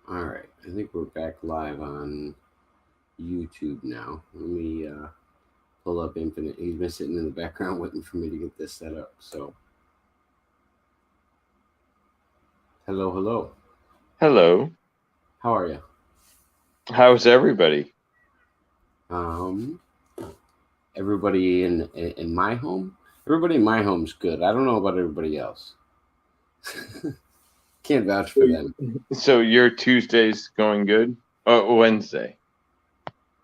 All right, I think we're back live on YouTube now. Let me pull up Infinite. He's been sitting in the background waiting for me to get this set up. So, hello, hello. Hello. How are you? How's everybody? Um, everybody in my home. Everybody in my home's good. I don't know about everybody else. Can't vouch for them. So your Tuesday's going good? Oh, Wednesday.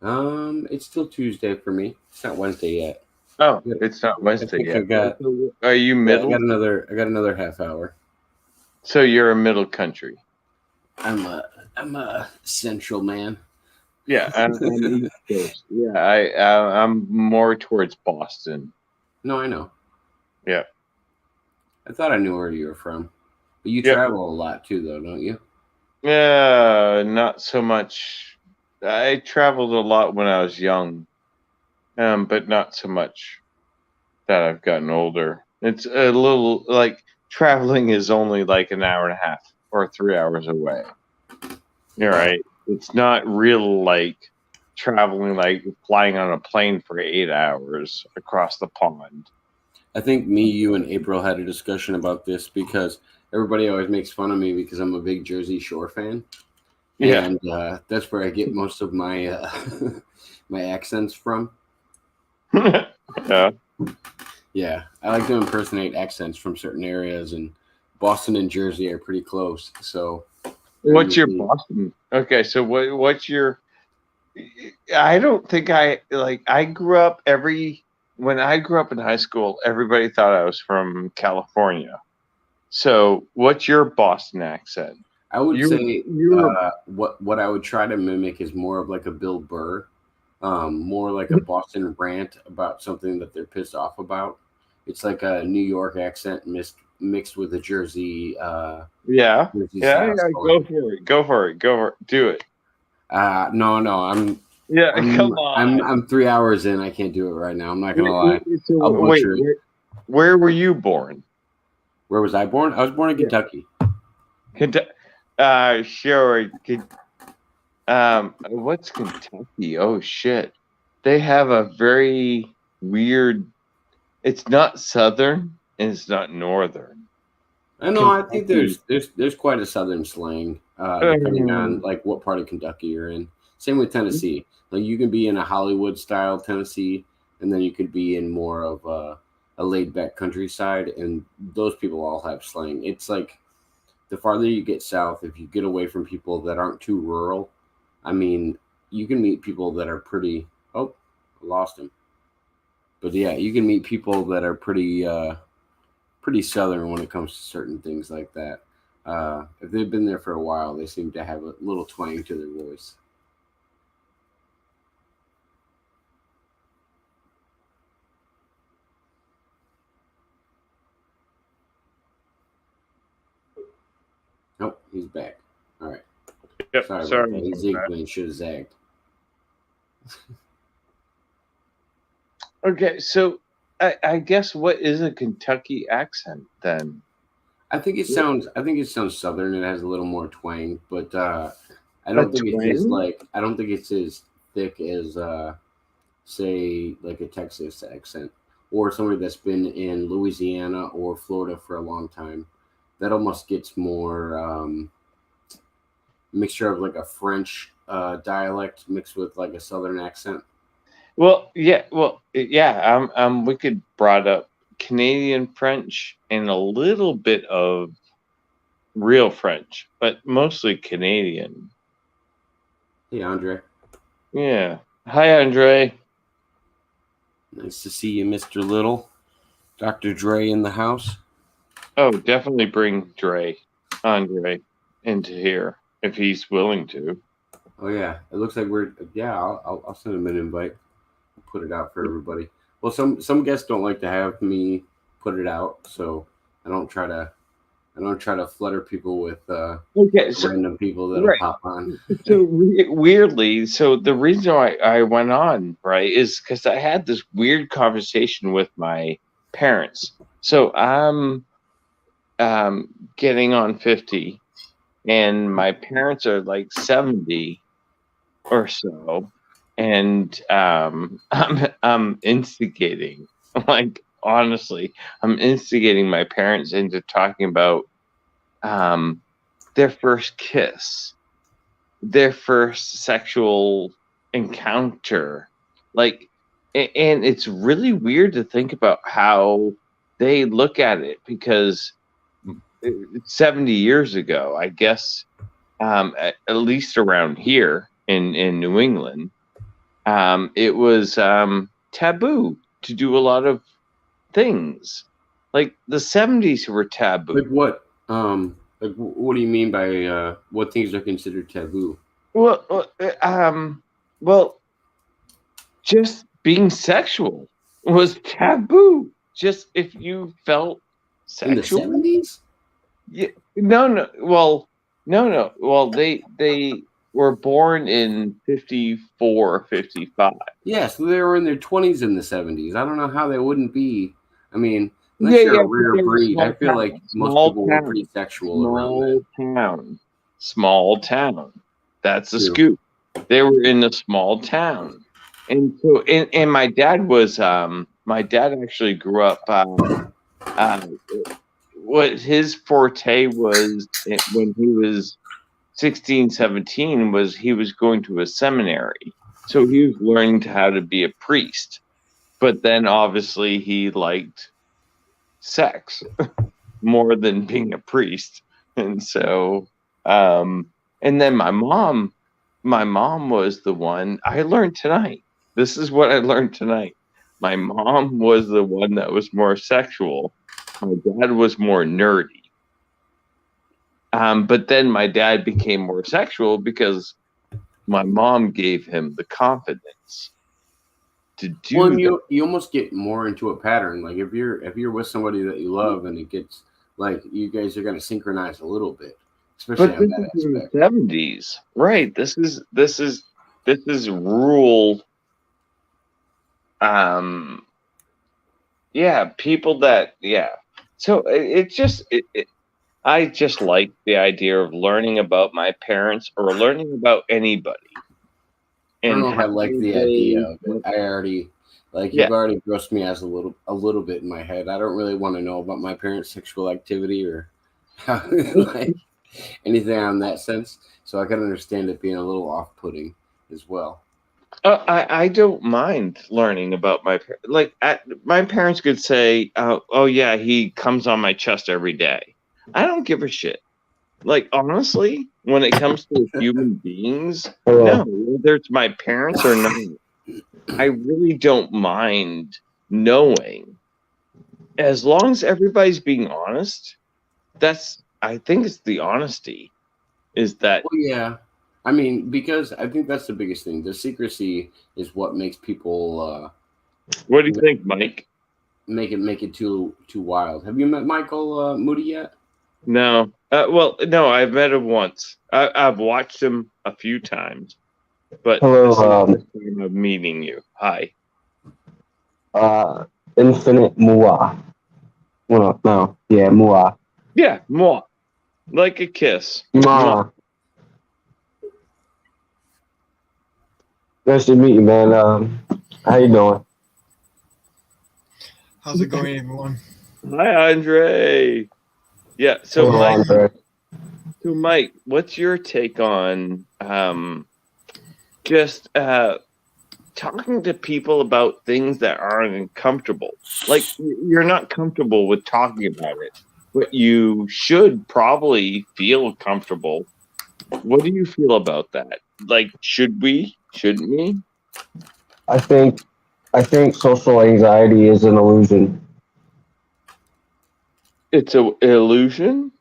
It's still Tuesday for me. It's not Wednesday yet. Oh, Yep. it's not I Wednesday think I yet. got. Are you Yeah, I middle? got another. I got another half hour. So you're a middle country. I'm a. I'm a central man. Yeah, I'm East Coast. Yeah, I'm more towards Boston. No, I know. Yeah. I thought I knew where you were from. But you Yep. travel a lot too, though, don't you? Yeah, not so much. I traveled a lot when I was young, but not so much that I've gotten older. It's a little like traveling is only like an hour and a half or 3 hours away. You're right. It's not real like traveling like flying on a plane for 8 hours across the pond. I think me, you, and April had a discussion about this because everybody always makes fun of me because I'm a big Jersey Shore fan, Yeah. and that's where I get most of my my accents from. Yeah. Yeah, I like to impersonate accents from certain areas, and Boston and Jersey are pretty close, so they're What's your usually. Boston? Okay, so what's your I don't think I like I grew up every when I grew up in high school, everybody thought I was from California. So, what's your Boston accent? I would say You're what I would try to mimic is more of like a Bill Burr, more like a Boston rant about something that they're pissed off about. It's like a New York accent mixed with a yeah. Jersey Yeah, style yeah, slang. go for it. Go for it. Go for it. Do it. No, no, Yeah, I'm come on. 3 hours in. I can't do it right now. I'm not gonna lie. So I'll wait, butcher it. where were you born? Where was I born? I was born in Yeah. Kentucky. Kentucky. Sure. What's Kentucky? Oh shit. They have a very weird. It's not southern and it's not northern. I know. I think Kentucky. there's quite a southern slang, depending on Um, like what part of Kentucky you're in. Same with Tennessee. Like you can be in a Hollywood style Tennessee, and then you could be in more of a laid back countryside, and those people all have slang. It's like the farther you get south, if you get away from people that aren't too rural, I mean, you can meet people that are pretty. Oh, I lost him. But yeah, you can meet people that are pretty southern when it comes to certain things like that. If they've been there for a while, they seem to have a little twang to their voice. Nope, he's back. All right. yep. Sorry about Sorry that. He about zigged that. when he should have zagged. Okay, so I guess what is a Kentucky accent then? I think it sounds southern. It has a little more twang, but I A don't think it's as twang? like I don't think it's as thick as say like a Texas accent or somebody that's been in Louisiana or Florida for a long time. That almost gets more mixture of like a French dialect mixed with like a southern accent. Yeah. We could brought up Canadian French and a little bit of real French, but mostly Canadian. Hey, Andre. Yeah. Hi, Andre. Nice to see you, Mr. Little. Dr. Dre in the house. Oh, definitely bring Andre, into here if he's willing to. Oh, yeah. It looks like we're, yeah, I'll send him an invite. Put it out for everybody. Well, some guests don't like to have me put it out, so I don't try to I don't try to flutter people with Okay, so random people that'll right. pop on. So weirdly, so the reason why I went on, right, is because I had this weird conversation with my parents. So I'm getting on 50, and my parents are like 70 or so, and I'm instigating, like honestly, I'm instigating my parents into talking about um, their first kiss, their first sexual encounter, like, and it's really weird to think about how they look at it because 70 years ago, I guess, at least around here in New England, it was taboo to do a lot of things. Like the 70s were taboo. Like what? What do you mean by what things are considered taboo Well, well, just being sexual was taboo. Just if you felt in the sexual, 70s? yeah, no, no. Well, no, no. Well, they were born in 54, 55. Yeah, so they were in their 20s in the 70s. I don't know how they wouldn't be. I mean, Yeah, unless you're yeah, a but rare they were breed, I small feel like town, most small people were pretty town, sexual around then. small town, small town. That's the True. scoop. They were in a small town, and so and my dad actually grew up. Uh, what his forte was when he was 16, 17 was he was going to a seminary, so he was learning how to be a priest. But then obviously he liked sex more than being a priest. And so, and then my mom was the one I learned tonight. This is what I learned tonight. My mom was the one that was more sexual. My dad was more nerdy. But then my dad became more sexual because my mom gave him the confidence to Well, do and that. you almost get more into a pattern. Like if you're with somebody that you love and it gets like you guys are going to synchronize a little bit, especially But on this that is in the aspect. 70s, right? This is rural. Um, yeah, people that yeah. So it just I just like the idea of learning about my parents or learning about anybody I don't and know if how I like the idea they of it. I already like yeah. you've already grossed me as a little bit in my head. I don't really want to know about my parents' sexual activity or like anything on that sense. So I can understand it being a little off-putting as well. I don't mind learning about my my parents could say, oh yeah, he comes on my chest every day. I don't give a shit. Like honestly, when it comes to human beings, no, Hello. whether it's my parents or not, I really don't mind knowing. As long as everybody's being honest, that's I think it's the honesty is that Well, yeah. I mean, because I think that's the biggest thing. The secrecy is what makes people what do you think, Mike? make it too wild. Have you met Michael Moody yet? No. Well, no, I've met him once. I've watched him a few times, but Hello, this is the first time I'm meeting you. Hi. uh, Infinite Muah. Well, no, yeah, Muah. Yeah, moi. Like a kiss. Mwah. Mwah. Nice to meet you, man. How you doing? How's it going, everyone? Hi, Andre. Yeah, so Hello, Mike, Andre. what's your take on just talking to people about things that aren't uncomfortable? Like you're not comfortable with talking about it, but you should probably feel comfortable. What do you feel about that? Like, should we? Shouldn't we? I think I think social anxiety is an illusion. It's an illusion.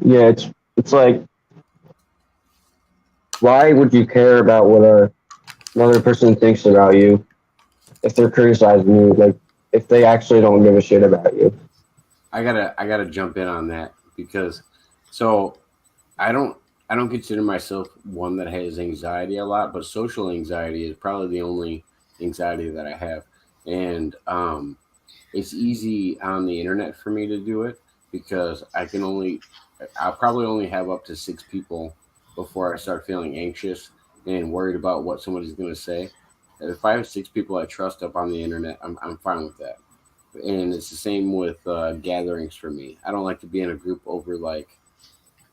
Yeah, it's like, why would you care about what another person thinks about you if they're criticizing you? Like, if they actually don't give a shit about you. I gotta jump in on that because so I don't I don't consider myself one that has anxiety a lot, but social anxiety is probably the only anxiety that I have, and it's easy on the internet for me to do it because I'll probably only have up to 6 people before I start feeling anxious and worried about what somebody's going to say. If I have 6 people I trust up on the internet, I'm fine with that. And it's the same with gatherings for me. I don't like to be in a group over like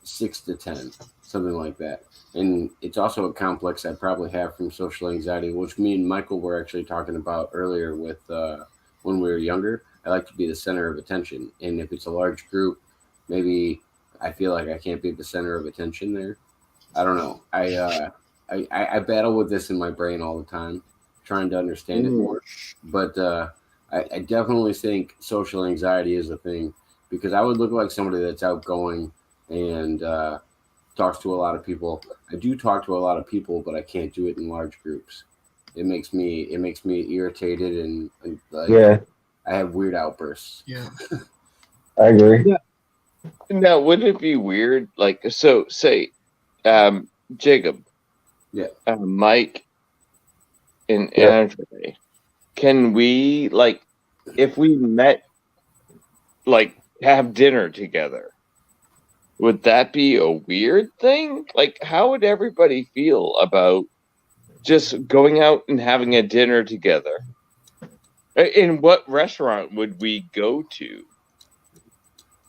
6 to 10, something like that. And it's also a complex I probably have from social anxiety, which me and Michael were actually talking about earlier with when we were younger. I like to be the center of attention. And if it's a large group, maybe I feel like I can't be the center of attention there. I don't know. I battle with this in my brain all the time, trying to understand it more. But I definitely think social anxiety is a thing because I would look like somebody that's outgoing and talks to a lot of people. I do talk to a lot of people, but I can't do it in large groups. It makes me irritated and like Yeah, I have weird outbursts. Yeah. I agree. Yeah. Now, would it be weird? Like, so say, Jacob, Yeah. Mike, and Yeah. Andre, can we, like, if we met, like, have dinner together, would that be a weird thing? Like, how would everybody feel about just going out and having a dinner together? In what restaurant would we go to?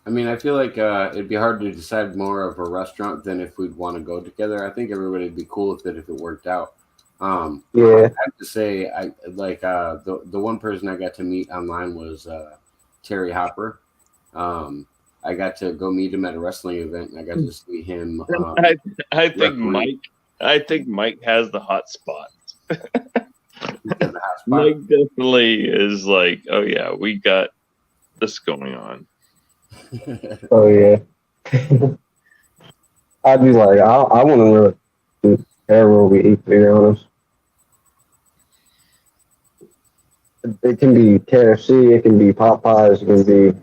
I mean, I feel like it'd be hard to decide more of a restaurant than if we'd want to go together. I think everybody would be cool with it if it worked out. I Yeah. have to say, I like the one person I got to meet online was Terry Hopper. I got to go meet him at a wrestling event. And I got to see him. I think referee. Mike has the hot spot. He's got the hot spot. Mike definitely is like, oh yeah, we got this going on. Oh yeah. I'd be like, I want to really care where we eat. To be honest, it can be KFC, it can be Popeyes, it can be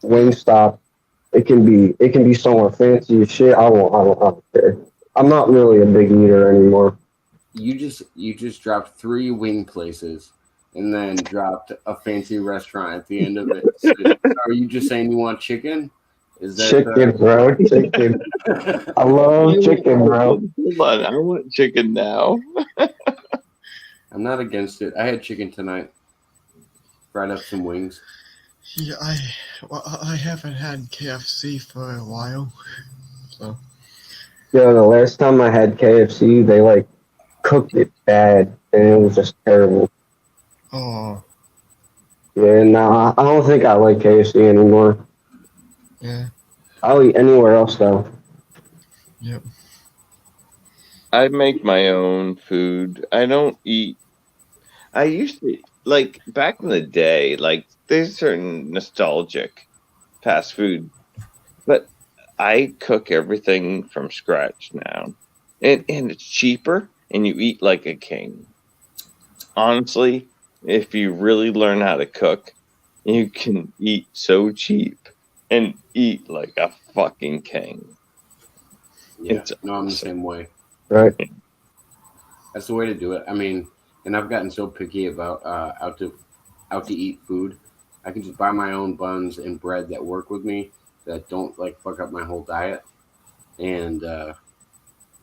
Wingstop, it can be somewhere fancy as shit. I don't care. I'm not really a big eater anymore. You just dropped 3 wing places and then dropped a fancy restaurant at the end of it. So are you just saying you want chicken? Is that Chicken, bro. Chicken. I love chicken, bro. Hold on, I want chicken now. I'm not against it. I had chicken tonight. Fried up some wings. Yeah, I haven't had KFC for a while. So Yo, the last time I had KFC, they like cooked it bad, and it was just terrible. oh Yeah, nah, I don't think I like KFC anymore. yeah. I'll eat anywhere else though. Yep. I make my own food. I don't eat. I used to, like, back in the day, like, there's certain nostalgic fast food, but I cook everything from scratch now. And it's cheaper, and you eat like a king. Honestly, if you really learn how to cook, you can eat so cheap and eat like a fucking king. Yeah, It's no, I'm the awesome. same way. Right? That's the way to do it. I mean, and I've gotten so picky about out to eat food. I can just buy my own buns and bread that work with me that don't like fuck up my whole diet. And I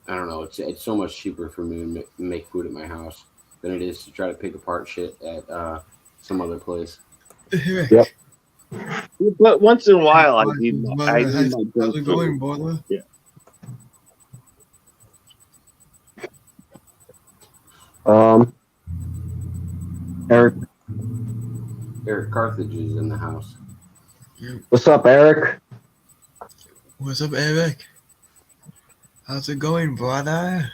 don't know. It's so much cheaper for me to make food at my house than it is to try to pick apart shit at some other place. Yep. But once in a while, I need How's my it junk going, food. brother? Yeah. Eric, Eric Carthage is in the house. what's up, Eric? What's up, Eric? How's it going, brother?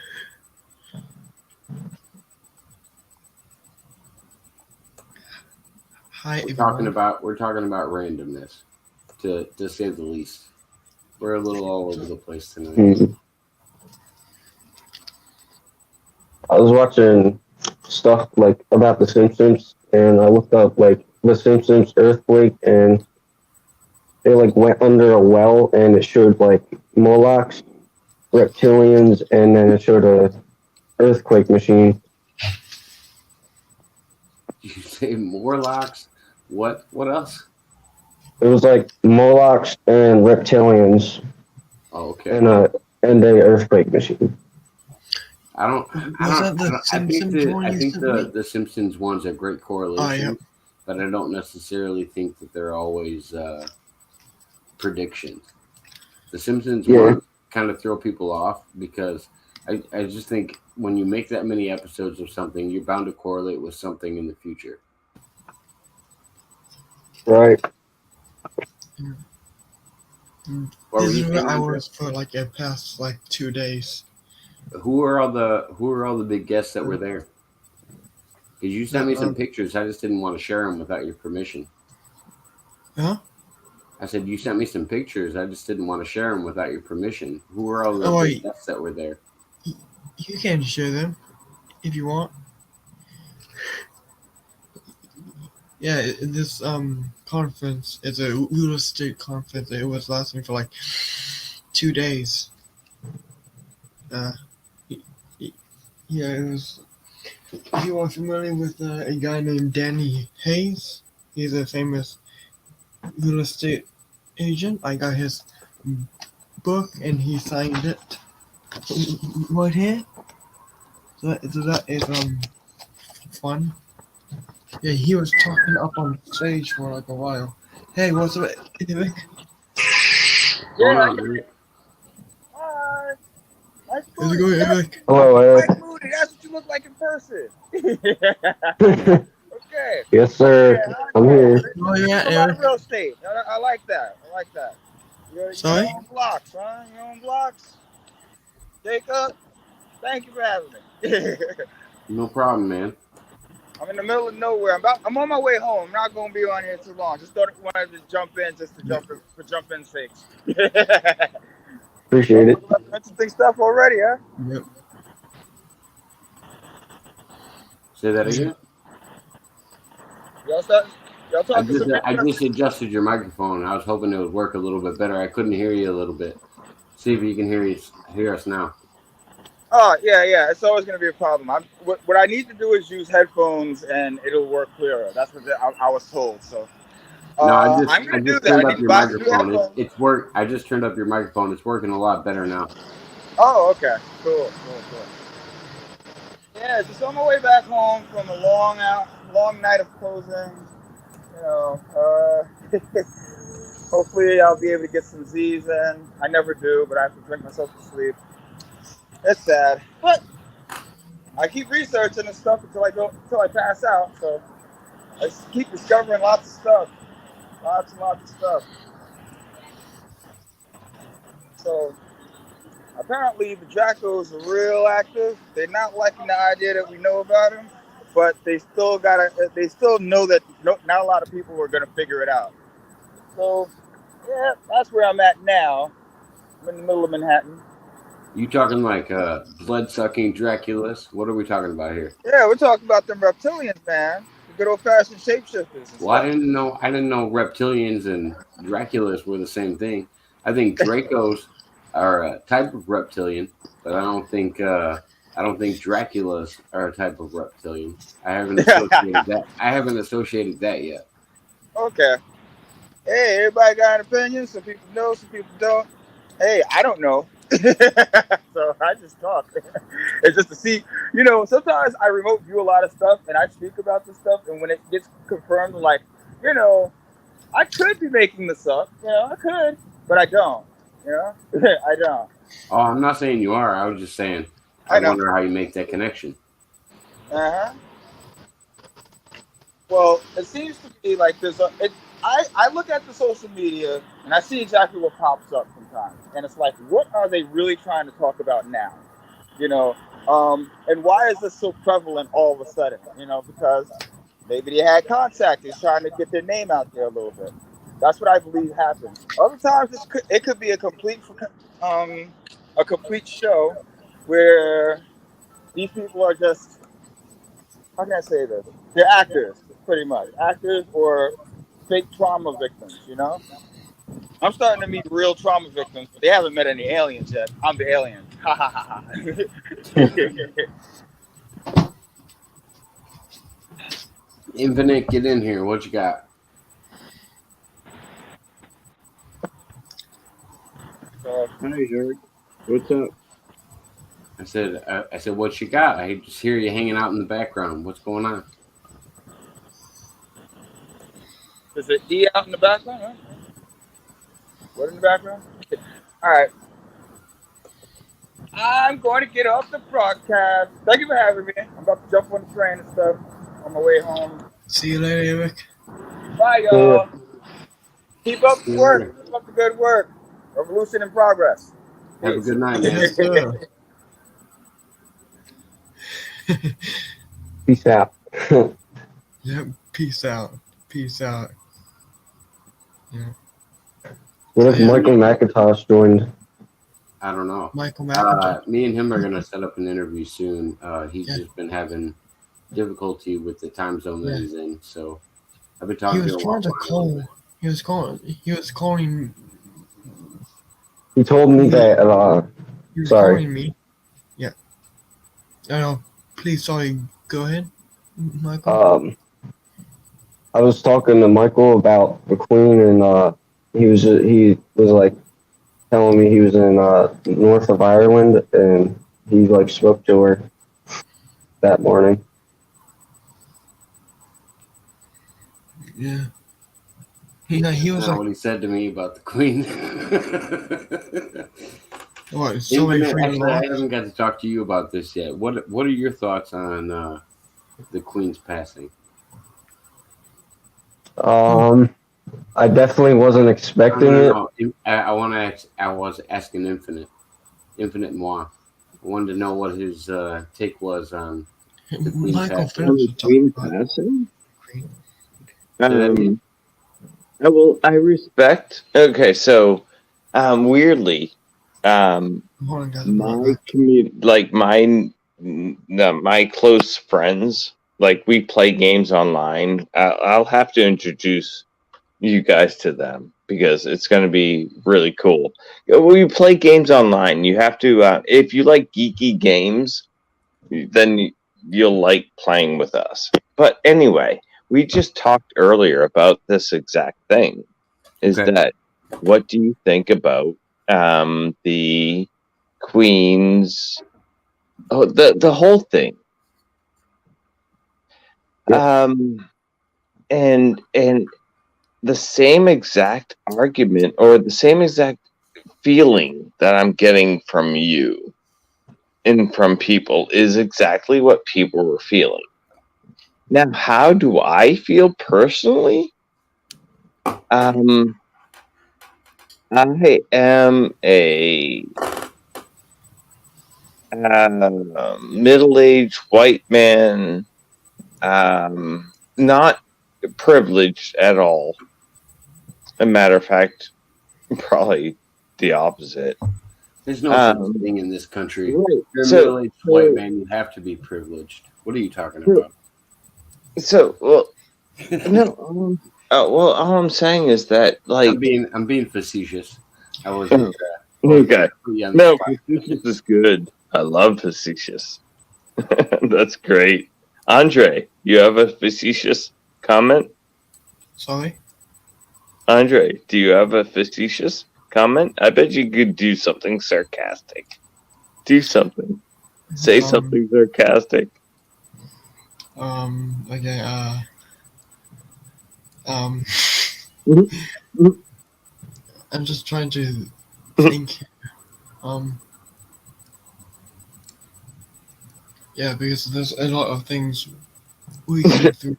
Hi, We're everyone. talking about randomness, to say the least. We're a little all over the place tonight. Hmm. I was watching stuff like about the Simpsons, and I looked up like the Simpsons earthquake, and they like went under a well, and it showed like Morlocks, reptilians, and then it showed a earthquake machine. You say Morlocks? What else? It was like Morlocks and reptilians Oh, okay. and a earthquake machine. Was that the Simpsons one I you think sent me? the Simpsons one's a great correlation, Oh, yeah. but I don't necessarily think that they're always predictions. The Simpsons Yeah, one kind of throw people off because I just think when you make that many episodes of something, you're bound to correlate with something in the future. right. What were This you is where saying, I Andre? was for like the past like 2 days. Who are all the big guests that were there? Because you sent The me some pictures, I just didn't want to share them without your permission. huh? I said you sent me some pictures, I just didn't want to share them without your permission. Who were all the Oh, big wait, guests that were there? you can share them if you want. Yeah, this conference is a real estate conference. It was lasting for like 2 days. Uh, y- y- yeah, it was. If you are familiar with a guy named Danny Hayes, he's a famous real estate agent. I got his book and he signed it right here. So that is fun. Yeah, he was talking up on stage for like a while. Hey, what's up, Eric? What's going on, dude? Hi. Nice How's it booty. going, Eric? Hello, Eric. Nice booty. That's what you look like in person. Okay. Yes, sir. Yeah, how I'm you doing? here. Oh You yeah, do a lot of Eric. real estate. I like that. I like that. You Sorry? own blocks, huh? You own blocks? Jacob, thank you for having me. No problem, man. I'm in the middle of nowhere. I'm on my way home. I'm not gonna be on here too long. Just wanted to jump in just to Yep. jump in for jump in sakes. Appreciate it. Interesting stuff already, huh? Yep. Say that Yeah. again. Y'all start y'all talking some I just interesting. adjusted your microphone. I was hoping it would work a little bit better. I couldn't hear you a little bit. See if you can hear us now. Oh yeah. It's always going to be a problem. What I need to do is use headphones, and it'll work clearer. That's what I was told. So No, I'm I going to do just that. I turned need up to your buy some new microphone. headphones. It's work. I just turned up your microphone. It's working a lot better now. Oh, okay. Cool. Yeah, just on my way back home from a long night of closing. You know, hopefully I'll be able to get some Z's in. I never do, but I have to drink myself to sleep. It's sad, but I keep researching and stuff until I pass out. So I just keep discovering lots of stuff. Lots and lots of stuff. So apparently the Dracos are real active. They're not liking the idea that we know about them, but they still know that not a lot of people are gonna figure it out. So yeah, that's where I'm at now. I'm in the middle of Manhattan. You talking like blood sucking Draculas? What are we talking about here? Yeah, we're talking about them reptilians, man. The good old fashioned shapeshifters and Well, stuff. I didn't know reptilians and Draculas were the same thing. I think Dracos are a type of reptilian, but I don't think Draculas are a type of reptilian. I haven't associated that yet. Okay. Hey, everybody got an opinion. Some people know, some people don't. Hey, I don't know. So I just talk. It's just to see, sometimes I remote view a lot of stuff and I speak about this stuff. And when it gets confirmed, I'm like, you know, I could be making this up. I could, but I don't. I don't. Oh, I'm not saying you are. I was just saying I I know. wonder how you make that connection. Uh huh. Well, it seems to be like I look at the social media and I see exactly what pops up sometimes, and it's like, what are they really trying to talk about now? You know, and why is this so prevalent all of a sudden? Because maybe they had contact, they're trying to get their name out there a little bit. That's what I believe happens. Other times, it could be um, a complete show where these people are just, how can I say this? They're actors, pretty much. Actors or fake trauma victims. I'm starting to meet real trauma victims, but they haven't met any aliens yet. I'm the alien. Ha ha ha ha. Infinite, get in here. What you got? So Hi, George. What's up? I said, what you got? I just hear you hanging out in the background. What's going on? there's an E out in the background. Huh? What in the background? All right. I'm going to get off the broadcast. Thank you for having me. I'm about to jump on the train and stuff on my way home. See you later, Eric. Bye, y'all. Keep up the work. Keep up the good work. Revolution in progress. Have a Peace. good night, man. Yes, sir. Peace out. Yep. Peace out. Peace out. Yeah. What if Yeah. Michael McIntosh joined? I don't know. Michael McIntosh. Me and him are gonna set up an interview soon. He's Yeah. just been having difficulty with the time zone that Yeah. he's in, so I've been He talking was to him. trying to call. He was calling. He told me that. He was Sorry. calling me. Yeah. Please, sorry. Go ahead, Michael. I was talking to Michael about the Queen, and he was like telling me he was in north of Ireland, and he like spoke to her that morning. Yeah. He was That's like, what he said to me about the Queen. "What? Sorry Infinite, for your actually, I loss." haven't got to talk to you about this yet. What are your thoughts on the Queen's passing? I definitely wasn't expecting it. No. I was asking Infinite Muah. I wanted to know what his take was on the Queen Michael passing. On finished the the talk Queen about passing? Queen. I respect. Okay, so weirdly, Hold on, guys. my community, like my close friends, like we play games online. I'll have to introduce you guys to them because it's going to be really cool. We play games online. You have to, if you like geeky games, then you'll like playing with us. But anyway, we just talked earlier about this exact thing. Is Okay. that what do you think about the Queen's? Oh, the whole thing. Yeah. And the same exact argument or the same exact feeling that I'm getting from you and from people is exactly what people were feeling. Now, how do I feel personally? I am a middle-aged white man, not privileged at all. A matter of fact, probably the opposite. There's no such thing in this country. Right. If you're a So- middle-aged white man, you have to be privileged. What are you talking about? So, well, no. Well, all I'm saying is that, like, I'm being facetious. I was okay. put you on the No, spot. facetious is good. I love facetious. That's great. Andre, you have a facetious comment? Sorry. Andre, do you have a facetious comment? I bet you could do something sarcastic. Do something. Say something sarcastic. Okay. I'm just trying to think. Yeah, because there's a lot of things we can through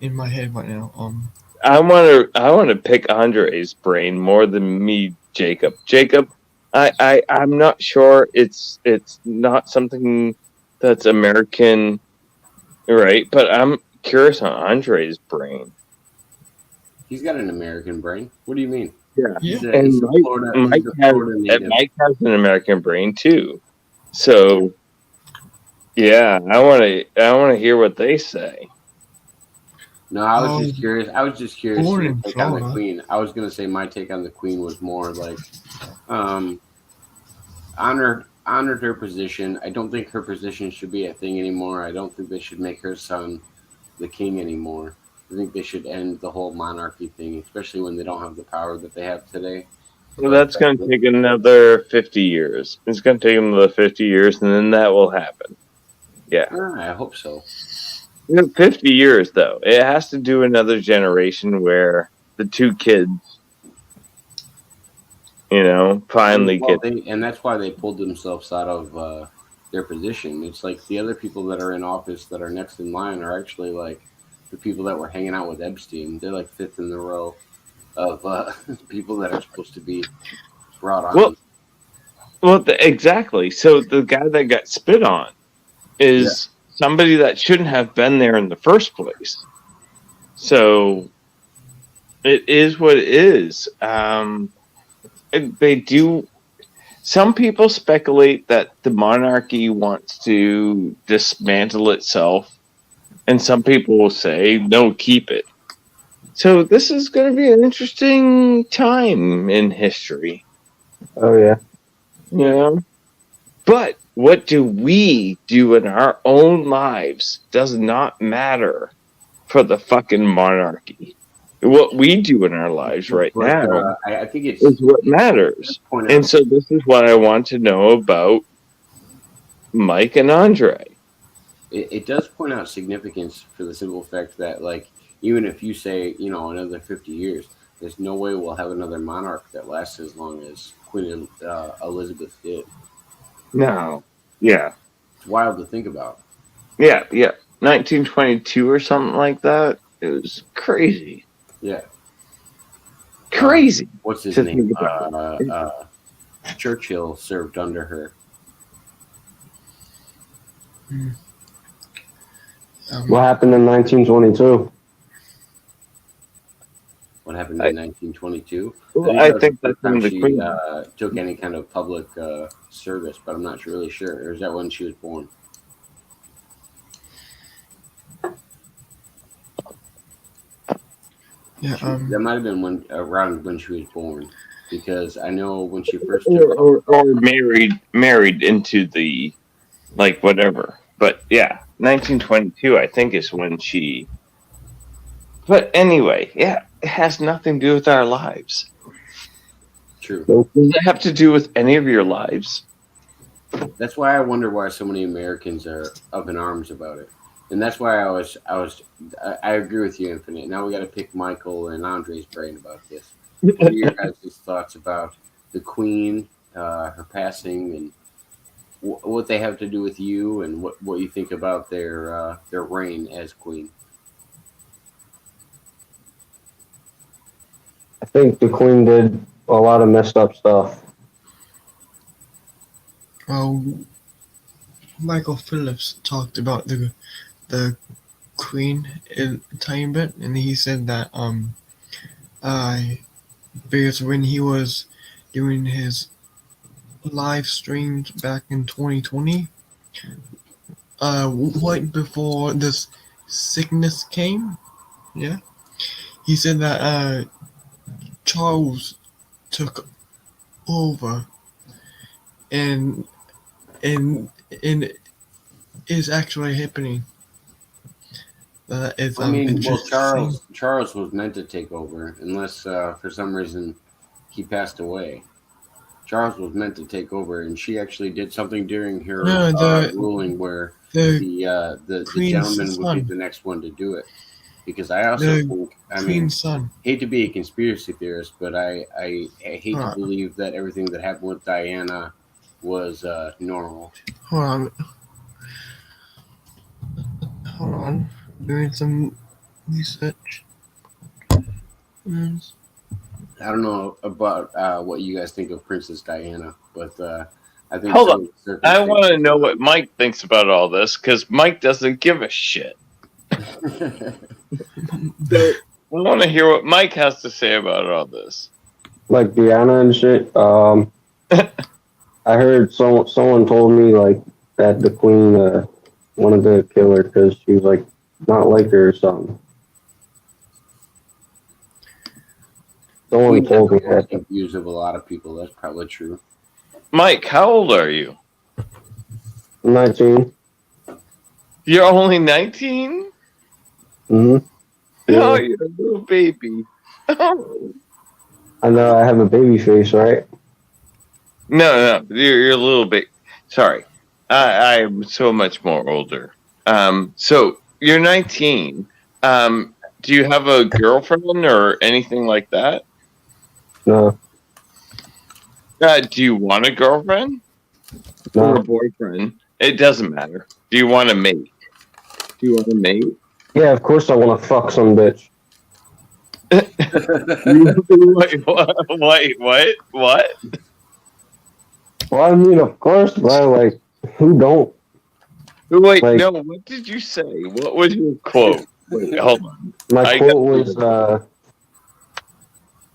in my head right now. I want to pick Andre's brain more than me, Jacob. Jacob, I'm not sure it's not something that's American, right? But I'm curious on Andre's brain. He's got an American brain. What do you mean? Yeah. He's a And Florida native. Mike has an American brain too. So yeah, I want to hear what they say. No, I was just curious. I was just curious Born your in take on the Florida. Queen. I was gonna say my take on the Queen was more like honored her position. I don't think her position should be a thing anymore. I don't think they should make her son the king anymore. I think they should end the whole monarchy thing, especially when they don't have the power that they have today. Well, that's going to take another 50 years. It's going to take another 50 years, and then that will happen. Yeah. I hope so. 50 years, though. It has to do another generation where the two kids, finally Well, get. and that's why they pulled themselves out of their position. It's like the other people that are in office that are next in line are actually like the people that were hanging out with Epstein. They're like fifth in the row of people that are supposed to be brought on. Exactly. So the guy that got spit on is somebody that shouldn't have been there in the first place. So it is what it is. They do. Some people speculate that the monarchy wants to dismantle itself, and some people will say, no, keep it. So this is going to be an interesting time in history. Oh yeah. But what do we do in our own lives does not matter for the fucking monarchy. What we do in our lives right now I think it's is what matters. And so this is what I want to know about Mike and Andre. It does point out significance for the simple fact that, like, even if you say, another 50 years, there's no way we'll have another monarch that lasts as long as Queen Elizabeth did. No. Yeah. It's wild to think about. Yeah. 1922 or something like that. It was crazy. Yeah. Crazy. What's his name? Churchill served under her. What happened in 1922? What happened in 1922? I think that's when when she Queen took any kind of public service, but I'm not really sure. Or is that when she was born? Yeah. That might have been around when she was born, because I know when she first or married into the whatever. But yeah, 1922 I think is when she. But anyway, yeah, it has nothing to do with our lives. True. Does it have to do with any of your lives? That's why I wonder why so many Americans are up in arms about it, and that's why I agree with you, Infinite. Now we got to pick Michael and Andre's brain about this. What are your guys' thoughts about the Queen, her passing, and what they have to do with you, and what you think about their reign as Queen? I think the Queen did a lot of messed up stuff. Michael Phillips talked about the Queen a tiny bit, and he said that because when he was doing his live streams back in 2020, right before this sickness came, he said that Charles took over, and is actually happening. Charles was meant to take over, unless for some reason he passed away. Charles was meant to take over, and she actually did something during her ruling where the gentleman would be the next one to do it. Because I also think, hate to be a conspiracy theorist, but I hate to believe that everything that happened with Diana was normal. Hold on. Doing some research. I don't know about what you guys think of Princess Diana, but I think. Hold on. I want to know what Mike thinks about all this, because Mike doesn't give a shit. I want to hear what Mike has to say about all this. Like Diana and shit. I heard someone told me that the Queen wanted to kill her because she was not like her or something. Someone told me that. Views of a lot of people. That's probably true. Mike, how old are you? 19. You're only 19? Mm-hmm. Yeah. Oh, you're a little baby. Oh. I know I have a baby face, right? No, you're a little bit. Sorry, I'm so much more older. So you're 19. Do you have a girlfriend or anything like that? No, Do you want a girlfriend or a no. boyfriend? It doesn't matter. Do you want to mate? Do you want to mate? Yeah, of course I want to fuck some bitch. What? Well, I mean, of course, bro. Like, who don't? Wait, Like, no. What did you say? What was your quote? Wait, hold on. my I quote got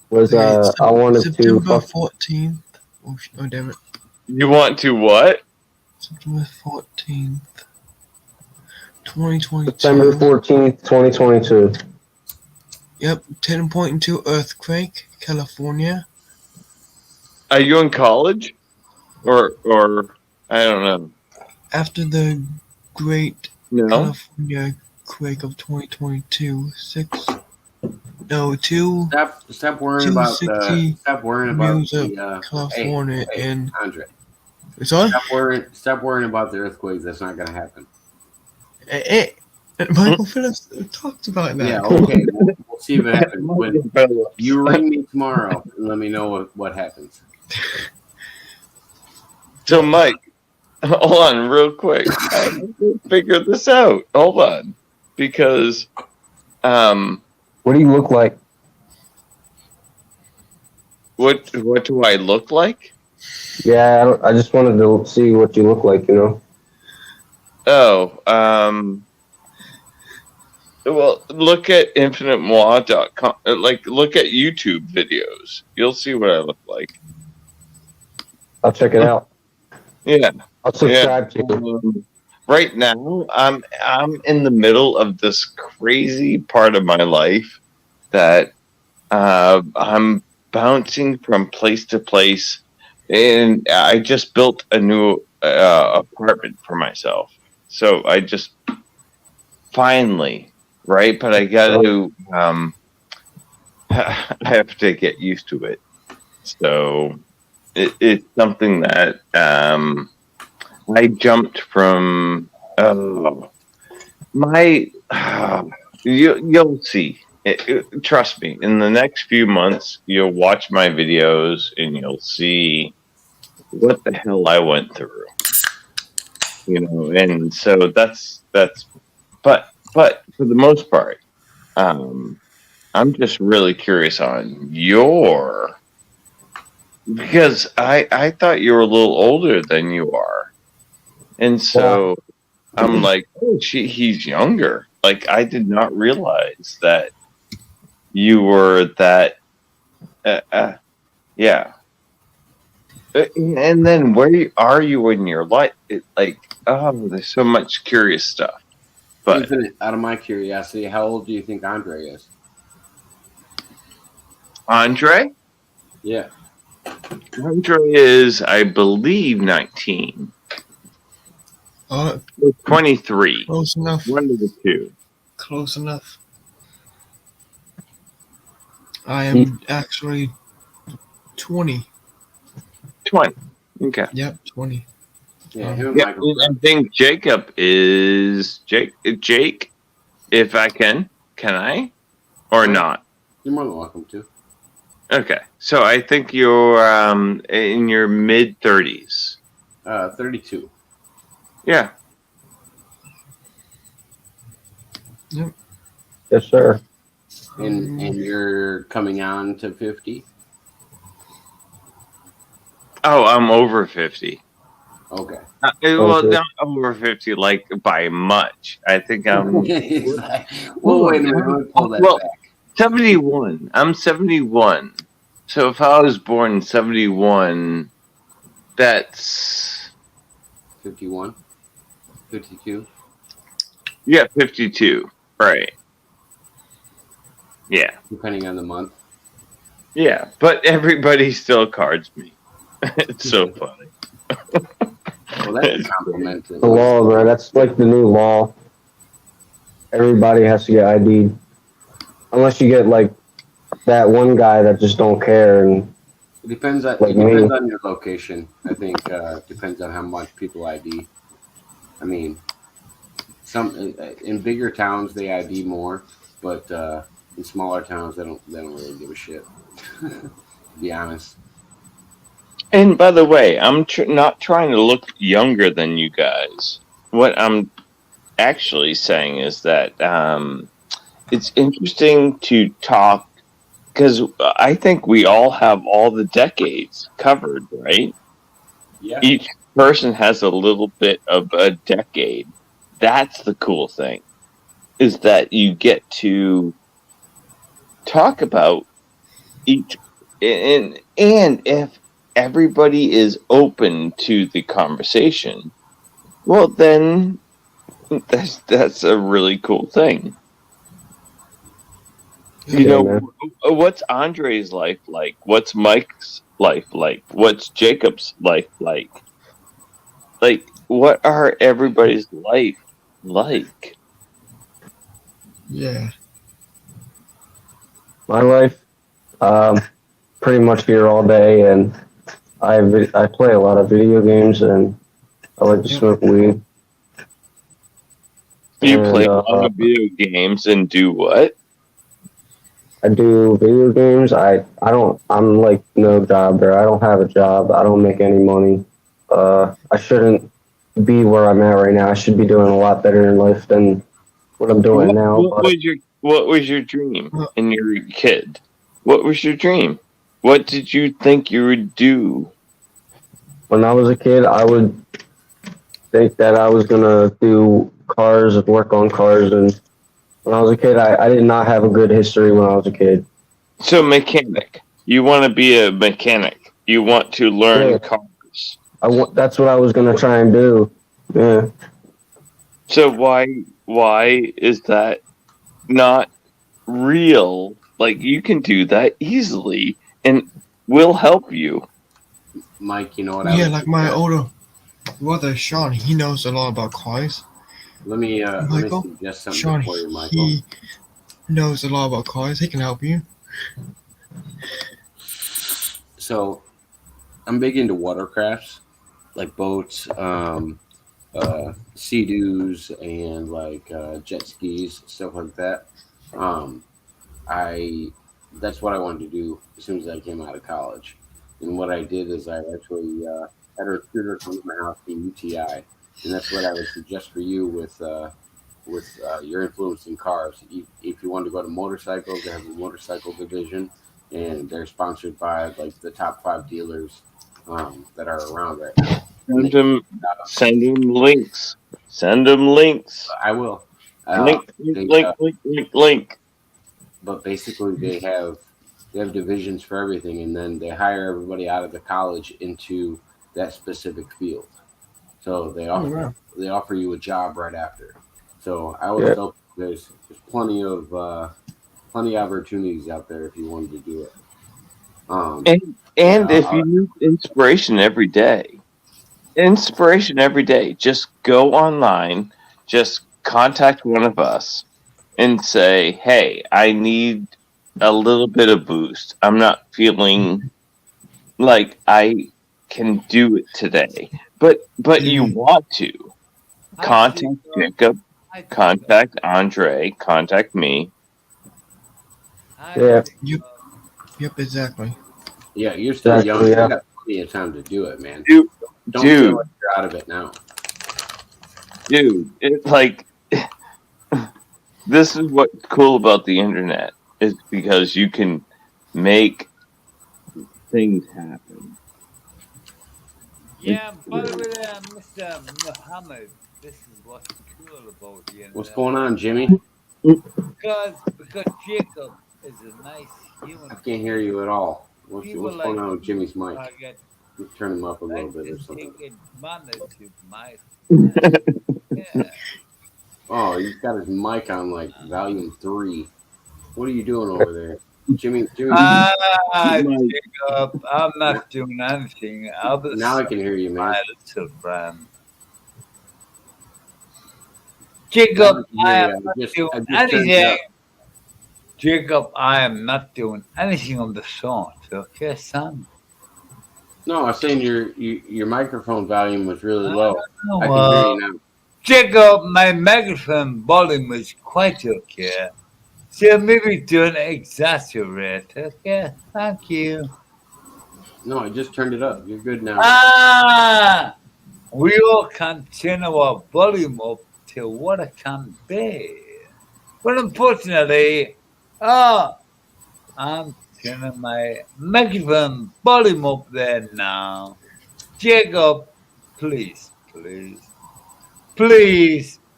was Okay, I wanted to September fuck 14th. Oh, damn it. You want to what? September 14th, 2022. September 14th, 2022. Yep, 10.2 earthquake, California. Are you in college? Or I don't know. After the Great No. California quake of 2022, 2 Stop worrying about the. 260 Stop worrying about news of the. California and Andre. sorry. Stop worrying about the earthquakes. That's not going to happen. Michael Phillips talked about that. Yeah, okay. We'll see if it happens. When you ring me tomorrow and let me know what happens. So, Mike, hold on real quick. I have to figure this out. Hold on. Because, What do you look like? what do I look like? Yeah, I just wanted to see what you look like, you know? Oh, well, look at infinitemuah.com. Like, look at YouTube videos. You'll see what I look like. I'll check it out. Yeah. I'll subscribe to you. Right now, I'm in the middle of this crazy part of my life that I'm bouncing from place to place, and I just built a new apartment for myself. So I just finally, right? But I got to I have to get used to it. So it's something that I jumped from. My you'll see. Trust me. In the next few months, you'll watch my videos and you'll see what the hell I went through. You know, and so that's. But for the most part, I'm just really curious on your, because I thought you were a little older than you are, and so I'm like, oh, he's younger. Like, I did not realize that you were that. Yeah. And then are you in your life? There's so much curious stuff. But Infinite, out of my curiosity, how old do you think Andre is? Andre? Yeah. Andre is, I believe, 19. 23. Close enough. One of the two. Close enough. I am actually 20. 20. Okay. Yep, 20. Yeah, him and Yeah, Michael. I think Jacob is Jake. If I can I or not? You're more than welcome to. Okay, so I think you're in your mid 30s. 32. Yeah. Yep. Yes, sir. And you're coming on to 50? Oh, I'm over 50. Okay. Well, not over 50, like by much. I think I'm. He's like, well, wait a minute. Let me pull that back. 71. I'm 71. So if I was born in 71, that's 51? 52? Yeah, 52. Right. Yeah. Depending on the month. Yeah, but everybody still cards me. It's so funny. Well, that's a compliment. The law, bro. That's like the new law. Everybody has to get ID'd. Unless you get like that one guy that just don't care and It depends on like me. your location. I think it depends on how much people ID. I mean, some in bigger towns they ID more, but in smaller towns they don't really give a shit. To be honest. And by the way, I'm not trying to look younger than you guys. What I'm actually saying is that it's interesting to talk because I think we all have all the decades covered, right? Yeah. Each person has a little bit of a decade. That's the cool thing, is that you get to talk about each, and if everybody is open to the conversation, well, then that's a really cool thing. You Yeah, know, man. what's Andre's life like? What's Mike's life like? What's Jacob's life like? Like, what are everybody's life like? Yeah. My life, pretty much here all day, and I play a lot of video games, and I like to Yep. smoke weed. You And play a lot of video games and do what? I do video games. I'm like no job there. I don't have a job. I don't make any money. I shouldn't be where I'm at right now. I should be doing a lot better in life than what I'm doing now. But What was your dream Well, when you were a kid? What was your dream? What did you think you would do? when I was a kid, I would think that I was gonna do cars and work on cars. And when I was a kid, I did not have a good history when I was a kid. So mechanic. You want to be a mechanic. You want to learn Yeah, cars. that's what I was gonna try and do. Yeah. So why is that not real? Like you can do that easily and we'll help you. Mike, you know what I yeah, would like my suggest? older brother Sean, he knows a lot about cars. Let me Michael, suggest something Sean, for you, Michael. he knows a lot about cars. He can help you. So I'm big into watercrafts, like boats, sea-doos, and like jet skis, stuff like that. Um, I That's what I wanted to do as soon as I came out of college. And what I did is I actually had a recruiter come to my house from UTI, and that's what I would suggest for you with your influence in cars. If you want to go to motorcycles, they have a motorcycle division, and they're sponsored by like the top 5 dealers that are around right now. And Send them send them links. Send them links. I will. Link They, link. but basically they have divisions for everything, and then they hire everybody out of the college into that specific field. So Oh wow. they offer you a job right after. So I always Yeah. tell people there's plenty of opportunities out there if you wanted to do it. And Yeah, if you need inspiration every day, just go online, just contact one of us and say, "Hey, I need a little bit of boost. I'm not feeling like I can do it today." But you Yeah. want to contact Jacob, contact Andre, contact me. Yeah. Yep, exactly. yeah, you're still young. Exactly. You Yeah. got plenty of time to do it, man. Dude, Don't feel dude, like you're out of it now. it's like this is what's cool about the internet is because you can make things happen. Yeah, by the way, Mr. Muhammad, this is what's cool about the internet. What's going on, Jimmy? Because Jacob is a nice human. I can't hear you at all. What's People going on with Jimmy's mic? target Let's turn him up a little like bit or to something. take advantage of my friend. Yeah. Oh, he's got his mic on like volume 3. What are you doing over there, Jimmy? Jacob, I'm not doing anything. I'll just Now I can hear you, man. my little friend. Now Jacob, I can I hear am you. not I just doing turned it anything. up. Jacob, I am not doing anything of the sort. Okay, son? No, I was saying your microphone volume was really low. I can hear Well, you now. Jacob, my microphone volume is quite okay. So maybe don't exaggerate. Okay, thank you. No, I just turned it up. You're good now. We will continue our volume up to what it can be. But unfortunately, I'm turning my microphone volume up there now. Jacob, please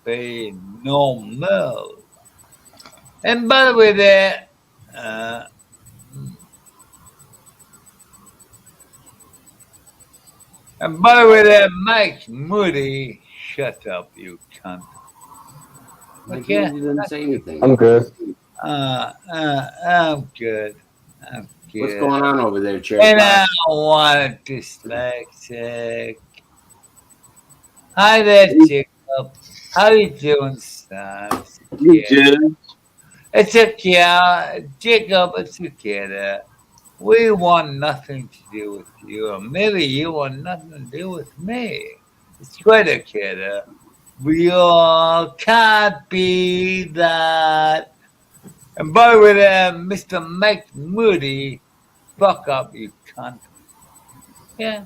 be normal. And by the way, there, uh, and by the way, there, Mike Moody, shut up, you cunt. Like Okay, you didn't say anything. I'm good. I'm good. I'm good. What's going on over there, Cherry And I Pie? want dyslexic. Hi there, Jacob. How you doing, son? You did. It's okay, Jacob. It's okay. There. We want nothing to do with you, or maybe you want nothing to do with me. It's quite okay. There. We all can't be that. And by the way, there, Mr. Mike Moody, fuck up, you cunt. Yeah.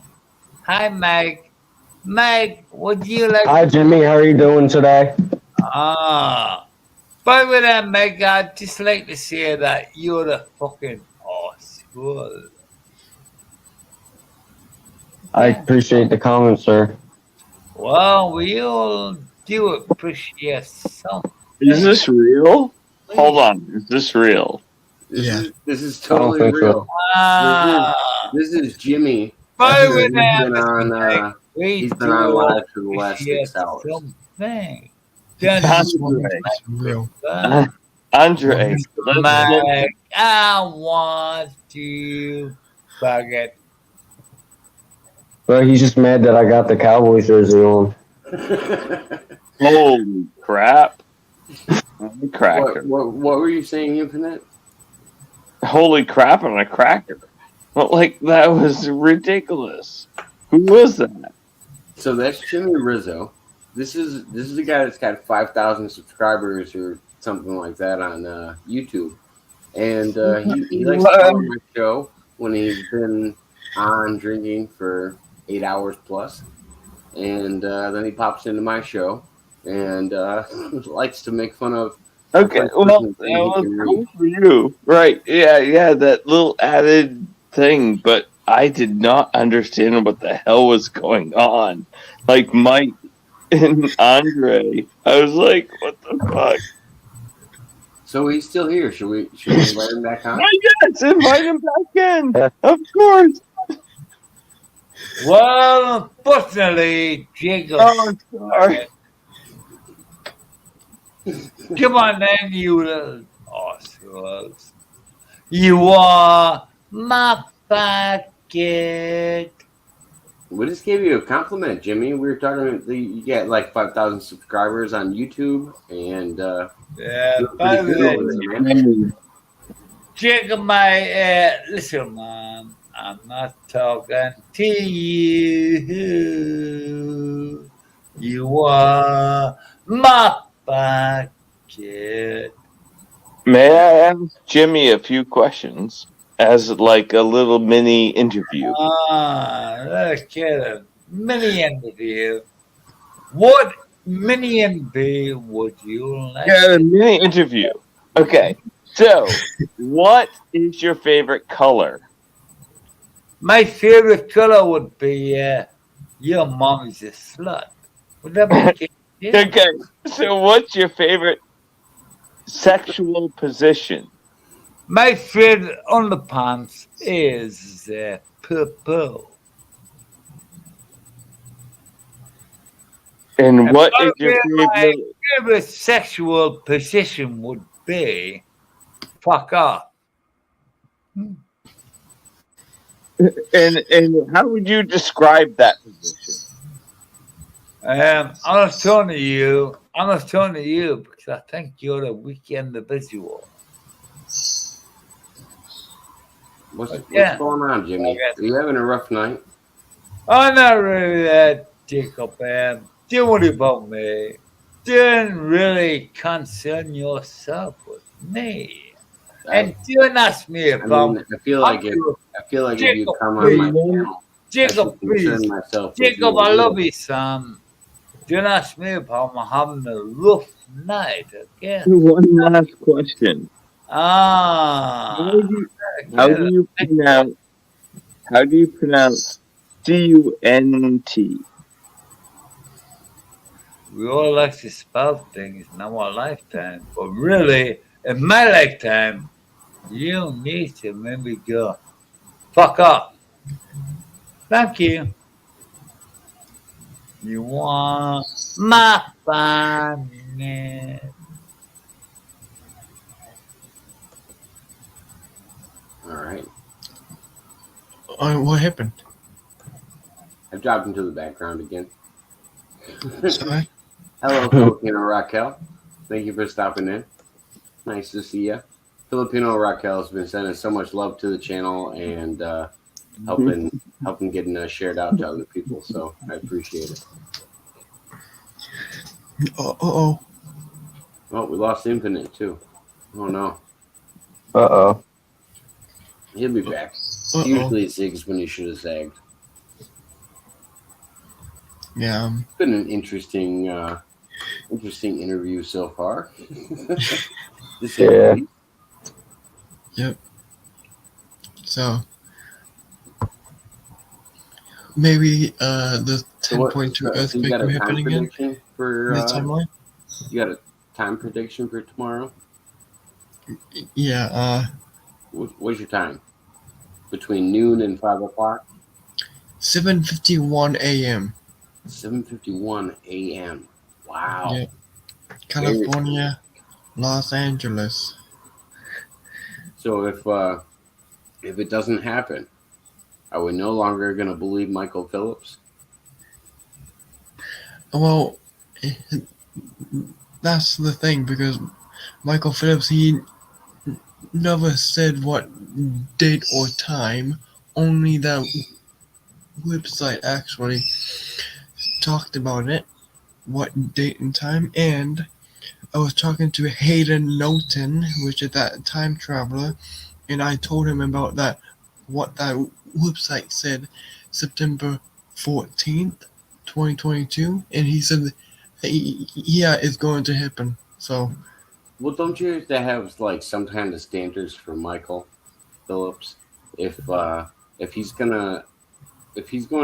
Hi, Mike. Mike, would you like? Hi, Jimmy. How are you doing today? By the way, there, Mike, I'd just like to say that you're a fucking asshole. I appreciate the comment, sir. Well, we all do appreciate something. Is this real? Hold on. Is this real? This is I don't totally think real. so. This is Jimmy. By the way, He's there, been Mr. Mike, on. we He's been do on live for the last appreciate 6 hours. something. Andre, Real. Andre, Mike, I want to forget. But he's just mad that I got the Cowboys jersey on. holy crap. I'm a cracker. what were you saying, Infinite? Holy crap, I'm a cracker. Well, like, that was ridiculous. Who was that? So that's Jimmy Rizzo. This is the guy that's got 5,000 subscribers or something like that on YouTube, and he likes to come on my show when he's been on drinking for 8 hours plus, and then he pops into my show and likes to make fun of. Okay, well, that was cool for you. Right, yeah, that little added thing, but I did not understand what the hell was going on. Like, Mike and Andre, I was like, what the fuck? So he's still here. Should we let him back on? Yes, invite him back in. Of course. Well, unfortunately, Jacob. Oh, sorry. Come on then, you little assholes. You are my pocket. We just gave you a compliment, Jimmy. We were talking. You get like 5,000 subscribers on YouTube, and Yeah, you're by pretty the good way, over there, man. Jacob, listen, man, I'm not talking to you. You are my pocket. May I ask Jimmy a few questions as like a little mini interview? Let's get a mini interview. What mini interview would you like? Yeah, a mini interview. Okay, so what is your favorite color? My favorite color would be your mom is a slut. Would that be okay? Yeah. Okay, so what's your favorite sexual position? My favorite underpants is purple. And what is your My favorite? favorite sexual position would be fuck off. And how would you describe that position? I'm not telling you because I think you're a weak individual. What's Yeah. going on, Jimmy? Are you having a rough night? Oh, not really that, Jacob, man. Don't worry about me. Don't really concern yourself with me. And don't ask me if I mean, I feel like if you Jacob, come on my please. channel, I Jacob, should please. concern myself with Jacob, you a I little love you, son. Don't ask me if I'm having a rough night, okay? One last question. Ah. How do you pronounce CUNT? We all like to spell things in our lifetime, but really, in my lifetime, you need to maybe go fuck off. Thank you. You want my finest. All right. What happened? I've dropped into the background again. Sorry. Hello, Filipino Raquel. Thank you for stopping in. Nice to see you. Filipino Raquel has been sending so much love to the channel and helping getting shared out to other people. So I appreciate it. Oh. Oh, we lost Infinite too. Oh no. He'll be back. Usually it zigs when he should have zagged. Yeah. It's been an interesting interview so far. Yeah. Yep. So maybe the 10.2 So you got earthquake a time happening again prediction for in the timeline. You got a time prediction for tomorrow? Yeah. What's your time? Between noon and 5 o'clock? 7:51 a.m. 7:51 a.m. Wow. Yep. California, Los Angeles. So if it doesn't happen, are we no longer going to believe Michael Phillips? Well, that's the thing, because Michael Phillips, he never said what date or time, only that website actually talked about it, what date and time. And I was talking to Hayden Knowlton, which is that time traveler, and I told him about that, what that website said, September 14th, 2022, and he said, yeah, it's going to happen. So, Well, don't you have to have like some kind of standards for Michael Phillips? If he's going to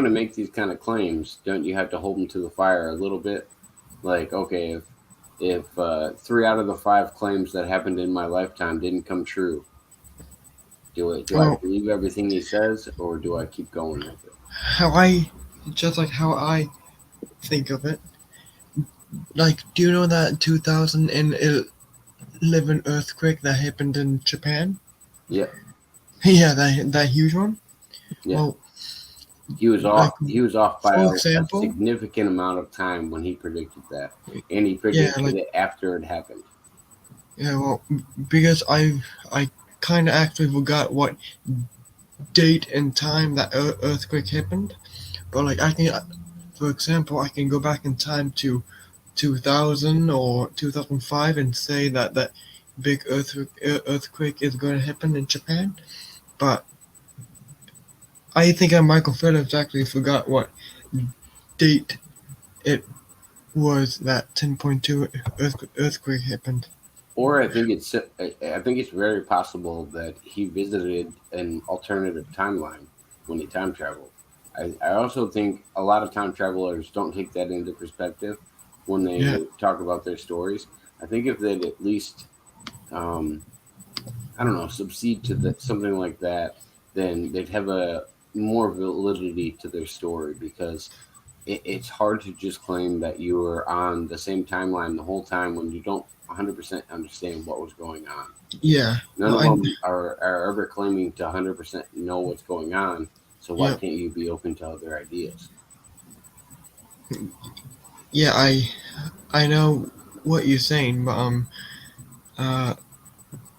make these kind of claims, don't you have to hold him to the fire a little bit? Like, okay, if 3 out of the 5 claims that happened in my lifetime didn't come true, do I believe everything he says, or do I keep going with it? how I think of it, like, do you know that 2011 earthquake that happened in Japan? Yeah. Yeah, that huge one. Yeah. Well, he was off by for a example, significant amount of time when he predicted that, and he predicted it after it happened. Yeah, well, because I kind of actually forgot what date and time that earthquake happened, but like, I can, for example, I can go back in time to 2000 or 2005 and say that that big earthquake is going to happen in Japan. But I think that Michael Phillips actually forgot what date it was that 10.2 earthquake happened. Or I think it's very possible that he visited an alternative timeline when he time traveled. I also think a lot of time travelers don't take that into perspective when they talk about their stories. I think if they'd at least, I don't know, succeed to something like that, then they'd have a more validity to their story, because it's hard to just claim that you were on the same timeline the whole time when you don't 100% understand what was going on. Yeah. None of them are ever claiming to 100% know what's going on, so why can't you be open to other ideas? Yeah, I know what you're saying, but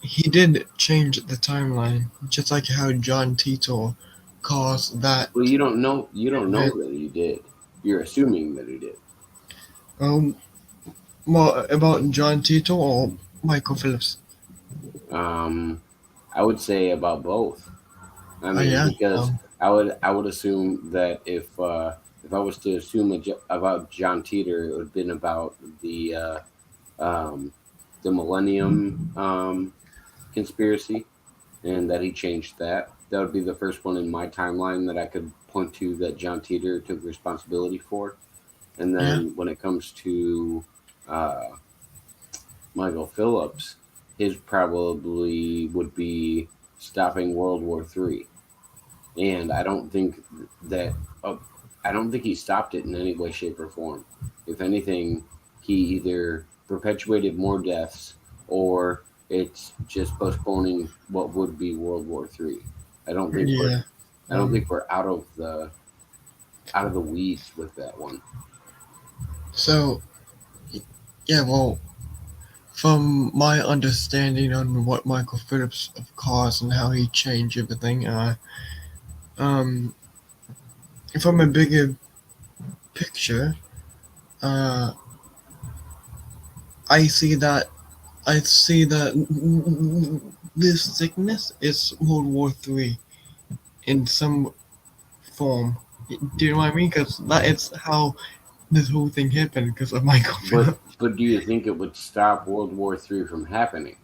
he did change the timeline, just like how John Titor caused that Well, you don't know. You don't know event. that he did. You're assuming that he did. Um, more about John Titor or Michael Phillips? I would say about both. I Oh mean, yeah. because I would assume that if I was to assume about John Teeter, it would have been about um, the Millennium conspiracy, and that he changed that. That would be the first one in my timeline that I could point to that John Teeter took responsibility for. And Yeah. then when it comes to uh, Michael Phillips, his probably would be stopping World War III. And that uh, I don't think he stopped it in any way, shape, or form. If anything, he either perpetuated more deaths or it's just postponing what would be World War III. I don't think we're Yeah. I don't Um. think we're out of the weeds with that one. So yeah. Well, from my understanding on what Michael Phillips caused and how he changed everything, um, from a bigger picture, uh, I see that I see that this sickness is World War Three in some form. Do you know what I mean? Because that is how this whole thing happened because of Michael But Phillips. but do you think it would stop World War III from happening?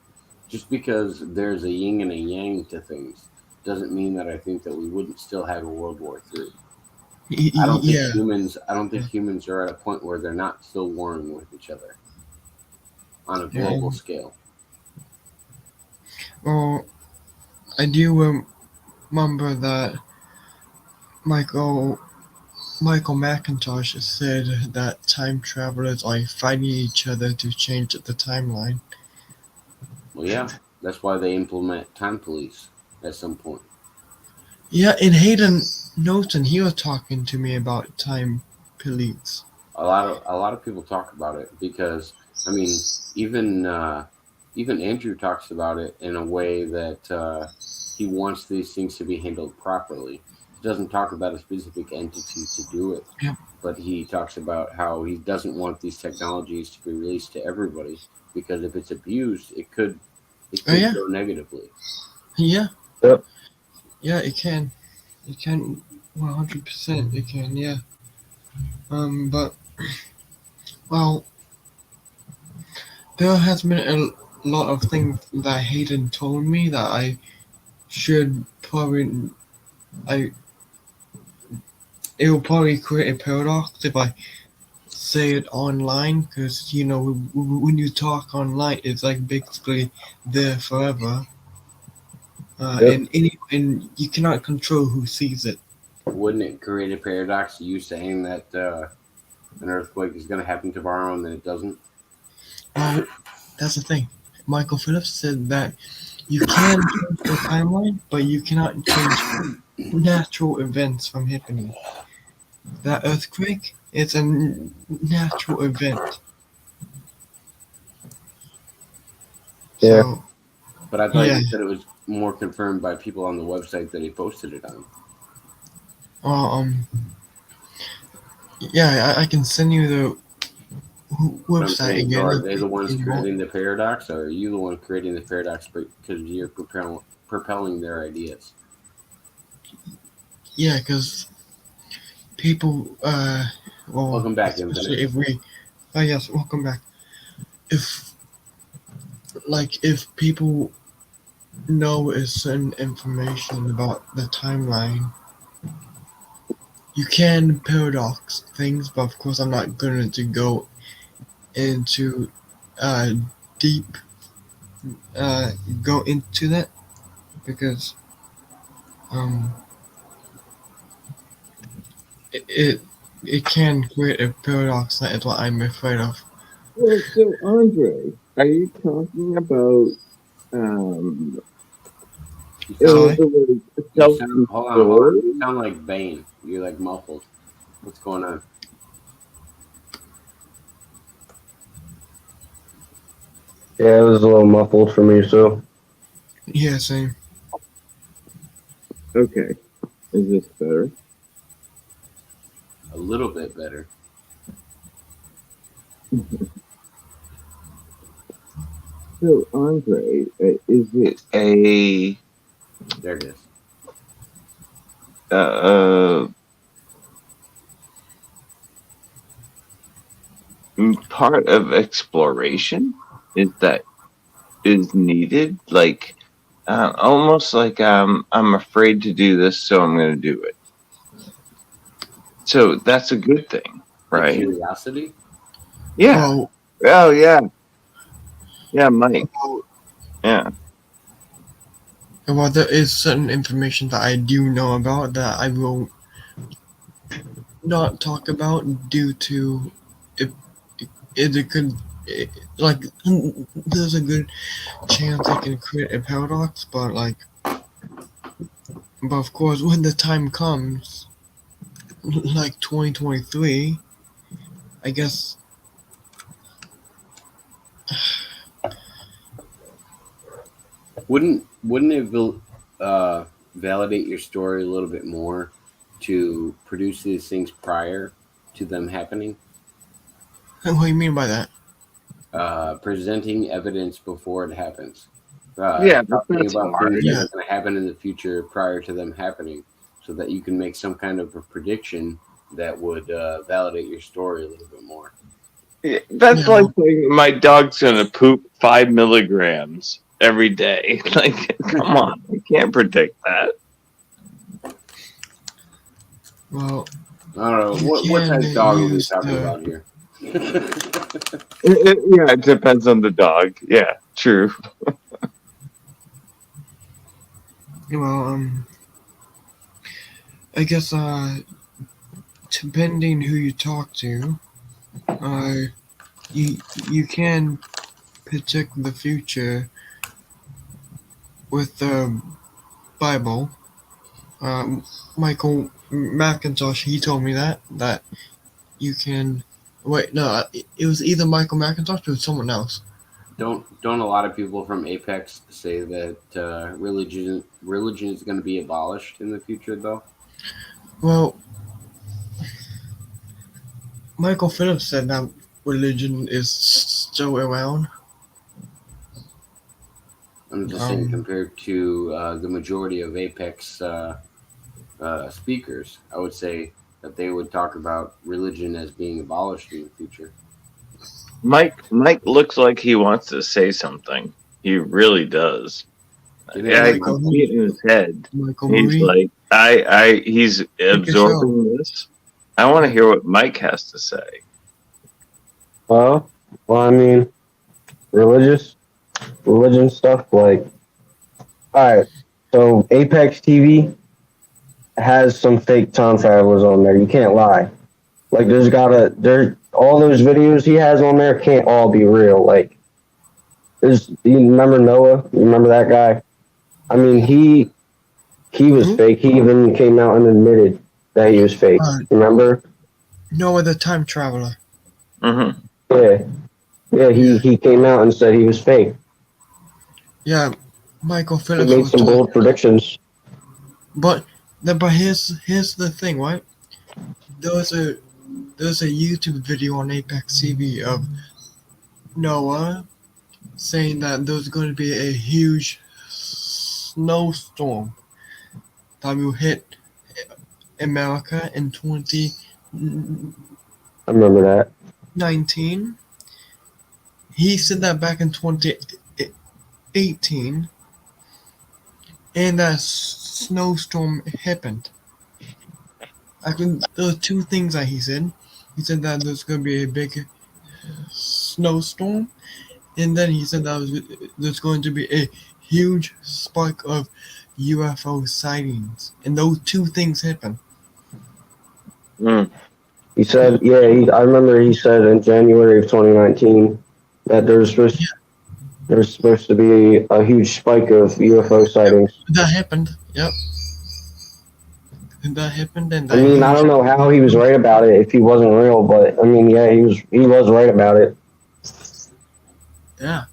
Just because there's a yin and a yang to things doesn't mean that I think that we wouldn't still have a World War III. I don't think Yeah. humans I don't think humans are at a point where they're not still warring with each other on a global Um, scale. well, I do remember that Michael Michael McIntosh said that time travelers are fighting each other to change the timeline. Well, yeah, that's why they implement time police at some point. Yeah, and Hayden Knowlton, he was talking to me about time police. A lot of people talk about it because I mean even even Andrew talks about it in a way that he wants these things to be handled properly. He doesn't talk about a specific entity to do it, Yeah. but he talks about how he doesn't want these technologies to be released to everybody because if it's abused, it Oh could yeah, go negatively. yeah, Yep. yeah. It can, 100%. It can, yeah. But well, there has been a lot of things that Hayden told me that I should probably I it will probably create a paradox if I say it online because when you talk online, it's like basically there forever, Yep. and you cannot control who sees it. Wouldn't it create a paradox? You saying that an earthquake is going to happen tomorrow and then it doesn't? Well, that's the thing. Michael Phillips said that you can change the timeline, but you cannot change natural events from happening. That earthquake is a natural event. Yeah. So But I thought yeah, you said it was more confirmed by people on the website that he posted it on. uh, um, yeah, I can send you the But I'm website saying, so again are they the ones if you want. creating the paradox, or are you the one creating the paradox because you're propelling their ideas? Yeah, because people, well, Welcome back, Infinite. especially if we, oh yes, welcome back. If if people know a certain information about the timeline, you can paradox things, but of course I'm not going to go into uh deep uh go into that because um it it can create a paradox. That is what I'm afraid of. Well, so Andre, are you talking about um You sound Sorry. the you self sound hold on. control? You sound like Bane. You're like muffled. What's going on? Yeah, it was a little muffled for me, so. Yeah, same. Okay. Is this better? A little bit better. So, Andre, is it a There it is. uh, part of exploration is needed? Like, almost like I'm afraid to do this, so I'm going to do it. So that's a good thing, Like right? curiosity. Yeah. Well, Oh, yeah. Yeah, Mike. well, Yeah. well, there is certain information that I do know about that I will not talk about due to it. It could like there's a good chance it can create a paradox, but of course when the time comes, like 2023, I guess. Wouldn't it validate your story a little bit more to produce these things prior to them happening? What do you mean by that? Presenting evidence before it happens. Yeah, but Talking that's about things hard. that Yeah. are going to happen in the future prior to them happening, so that you can make some kind of a prediction that would validate your story a little bit more. Yeah, that's Yeah, like well, saying my dog's gonna poop 5 milligrams every day. Like, come on, I can't predict that. well, I don't know you what can type of dog are we use talking the about here. Yeah, it depends on the dog. Yeah, true. well, I guess depending who you talk to, uh, you can predict the future with the Bible. Michael McIntosh, he told me that you can. Wait, no, it was either Michael McIntosh or someone else. Don't a lot of people from Apex say that religion is going to be abolished in the future though? Well, Michael Phillips said that religion is still around. I'm just saying, Um, compared to the majority of Apex speakers, I would say that they would talk about religion as being abolished in the future. Mike looks like he wants to say something. He really does. Get Yeah, in I there, can Michael, Mike. see it in his head. Michael He's Marie, like, he's take a show. absorbing this. I want to hear what Mike has to say. Well, I mean, religious, religion stuff. Like, all right, so Apex TV has some fake time travelers on there. You can't lie. Like, there all those videos he has on there can't all be real. Like, you remember Noah? You remember that guy? I mean, he was Who? fake. He even came out and admitted that he was fake. Uh, Remember? Noah the Time Traveler. Mm-hmm. Yeah, yeah. Yeah, He came out and said he was fake. yeah. Michael He Phillips made was some talking, bold predictions. but here's the thing, right? There was a there's a YouTube video on Apex TV of Noah saying that there's going to be a huge snowstorm that will hit America in 2019. I remember that. He said that back in 2018, and that snowstorm happened. Actually, there were two things that he said. He said that there's going to be a big snowstorm, and then he said that there's going to be a huge spike of UFO sightings, and those two things happened. Mm. He said, yeah. I remember he said in January of 2019 that there's supposed to be a huge spike of UFO Yep, sightings. that happened. Yep, and that happened, and I that mean, I huge. don't know how he was right about it if he wasn't real, but I mean, yeah, he was right about it. Yeah,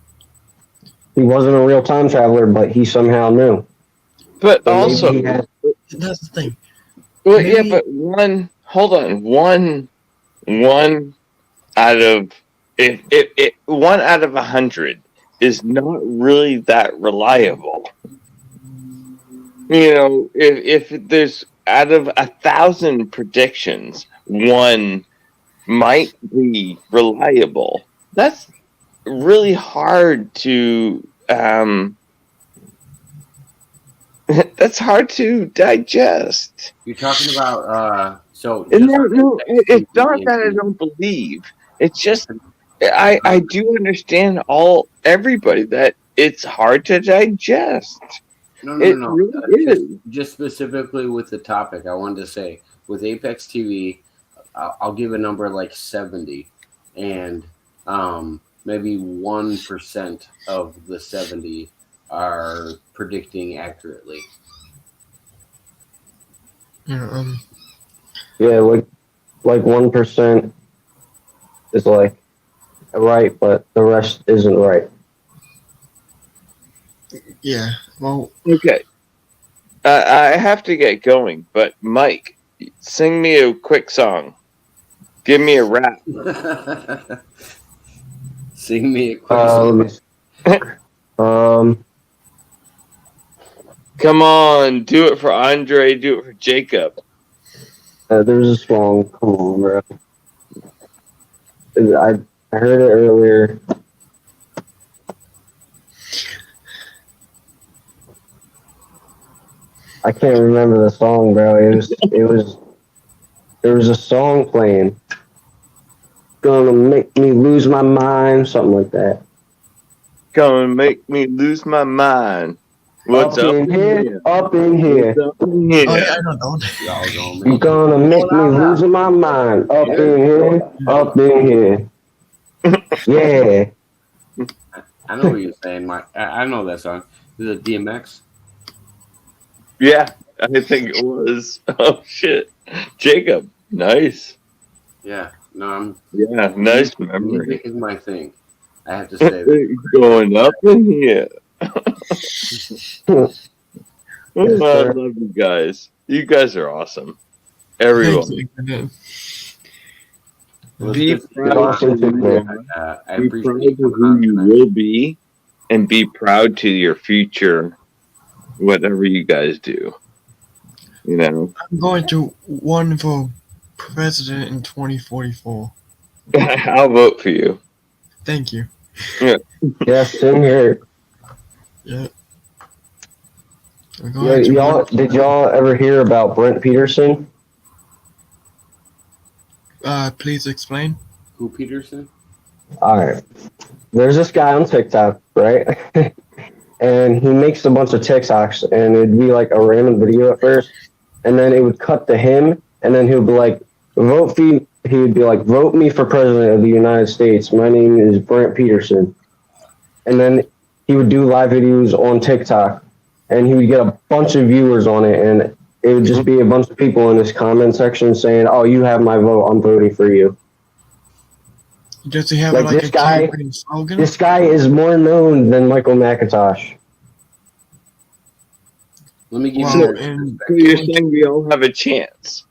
he wasn't a real time traveler, but he somehow knew. But So also, maybe he had, That's the thing. well, yeah, Maybe- but hold on, one out of if 1 out of 100 is not really that reliable. You know, if there's out of 1,000 predictions, one might be reliable. That's really hard to that's hard to digest. You're talking about so And just on no, Apex it's not TV that I and don't believe. It's just I do understand everybody that it's hard to digest. It no. really Just is. just specifically with the topic, I wanted to say with Apex TV, I'll give a number like 70, and maybe 1% of the 70 are predicting accurately. yeah, like 1% is like right, but the rest isn't right. yeah. Well, Okay. I have to get going, but Mike, sing me a quick song. Give me a rap. Sing me a quick Let me see. Come on, do it for Andre, do it for Jacob. There's a song. Come on, bro. I heard it earlier. I can't remember the song, bro. There was a song playing. Gonna make me lose my mind, something like that. Gonna make me lose my mind. What's up in here? Up in here. What's up in here? oh yeah, I don't know. Y'all gonna You're make gonna make me losing my mind. Up in here. Up in here. Yeah. I know what you're saying, Mike. I know that song. Is it DMX? Yeah, I think it was. Oh shit, Jacob, nice. Yeah. No, Yeah, nice music memory. is my thing. I have to say that. Going up in here. Oh, I sir. love you guys. You guys are awesome. Everyone. Thank you, Infinite. Well, Be it's good to see proud awesome of too, who man. you are. I Be appreciate proud you of coming who on you tonight. will be, and be proud to your future, whatever you guys do. You know, I'm going to run for president in 2044. I'll vote for you. Thank you. Yes, same here. Yeah. I'm Yeah, going to y'all, did y'all ever hear about Brent Peterson? please explain. Who Peterson? All right. There's this guy on TikTok, right? And he makes a bunch of TikToks, and it'd be like a random video at first, and then it would cut to him, and then he would be like, he would be like, vote me for president of the United States. My name is Brent Peterson. And then he would do live videos on TikTok, and he would get a bunch of viewers on it, and it would just be a bunch of people in his comment section saying, oh, you have my vote, I'm voting for you. Does he have Like, like this a guy- campaign slogan? This guy is more known than Michael McIntosh. Let me give Wow, you more and So you're saying we all have a chance?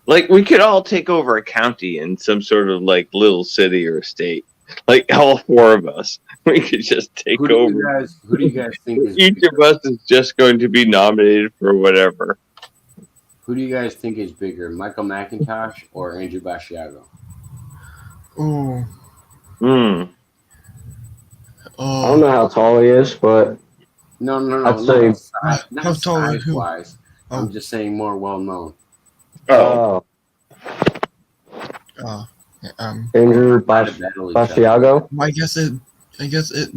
Like we could all take over a county in some sort of like little city or state. Like all four of us, we could just take who do over. you guys think is Each bigger? of us is just going to be nominated for whatever. Who do you guys think is bigger, Michael McIntosh or Andrew Basciago? oh, Hmm. I don't know how tall he is, but No, I'd say- not How tall are size who? wise. Oh. I'm just saying more well known. Oh, Andrew Basciago. I guess it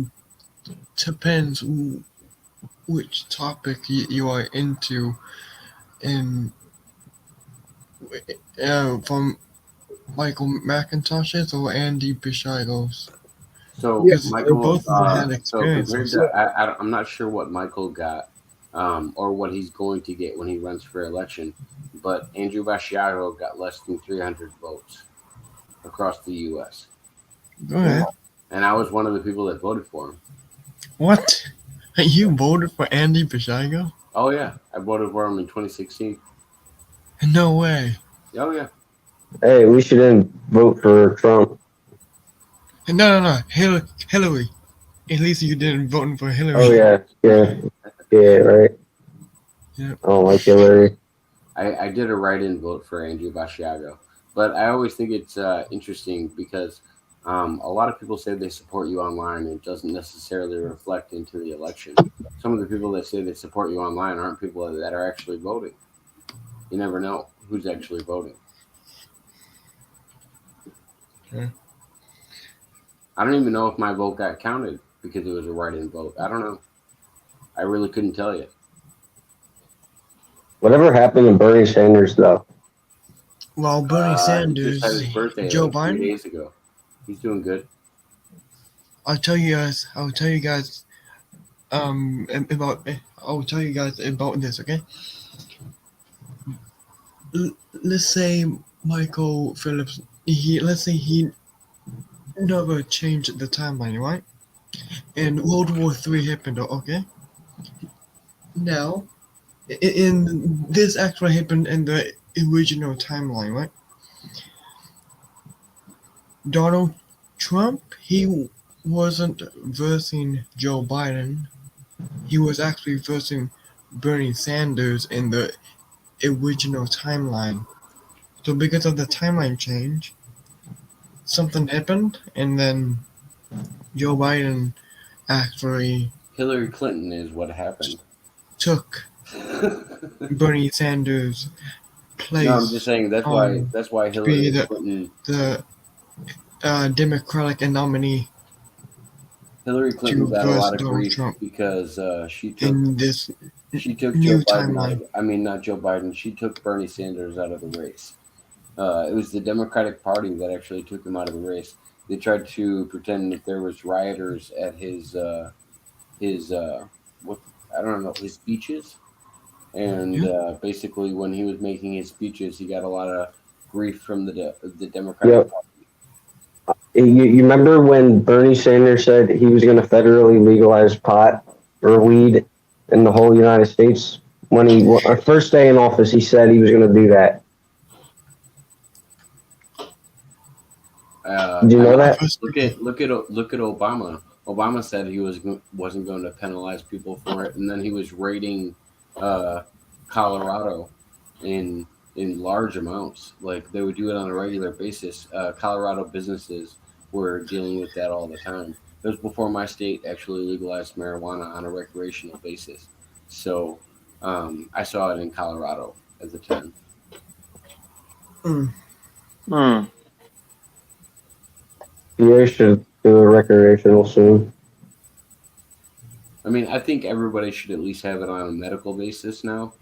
depends which topic you are into, and from Michael McIntosh's or Andy Bishago's. So Because Michael, both of them had so compared experiences. to, I'm not sure what Michael got, or what he's going to get when he runs for election, but Andrew Basciago got less than 300 votes across the U.S. Go ahead. And I was one of the people that voted for him. What? You voted for Andy Basiago? Oh yeah, I voted for him in 2016. No way. Oh yeah. Hey, we shouldn't vote for Trump. No. Hillary. At least you didn't vote for Hillary. Oh yeah, right. Yep. I don't like Hillary. I did a write-in vote for Andrew Basiago, but I always think it's interesting because a lot of people say they support you online, and it doesn't necessarily reflect into the election. Some of the people that say they support you online aren't people that are actually voting. You never know who's actually voting. Okay. I don't even know if my vote got counted because it was a write-in vote. I don't know. I really couldn't tell you. Whatever happened to Bernie Sanders, though? Well, Bernie He just Sanders, had his birthday Joe like 3 Biden. days ago. He's doing good. I'll tell you guys about this, okay? Let's say Michael Phillips, let's say he never changed the timeline, right? And World War III happened, okay? Now, in this actually happened in the original timeline, right? Donald Trump, he wasn't versing Joe Biden. He was actually versing Bernie Sanders in the original timeline. So because of the timeline change, something happened, and then Joe Biden actually Hillary Clinton is what happened. took Bernie Sanders' place. No, I'm just saying that's why to be Hillary Clinton. the Democratic nominee Hillary Clinton to got a verse lot of Donald grief Trump because she took in this Joe new Biden out timeline. of, I mean, not Joe Biden. She took Bernie Sanders out of the race. It was the Democratic Party that actually took him out of the race. They tried to pretend that there was rioters at his what I don't know, his speeches, and basically when he was making his speeches, he got a lot of grief from the Democratic Yep. Party. You remember when Bernie Sanders said he was going to federally legalize pot or weed in the whole United States? When our first day in office, he said he was going to do that. Did you know that? Look at Obama. Obama said he wasn't going to penalize people for it, and then he was raiding Colorado in large amounts. Like they would do it on a regular basis. Colorado businesses were dealing with that all the time. It was before my state actually legalized marijuana on a recreational basis. So I saw it in Colorado at the time. You should do a recreational soon. I mean, I think everybody should at least have it on a medical basis now.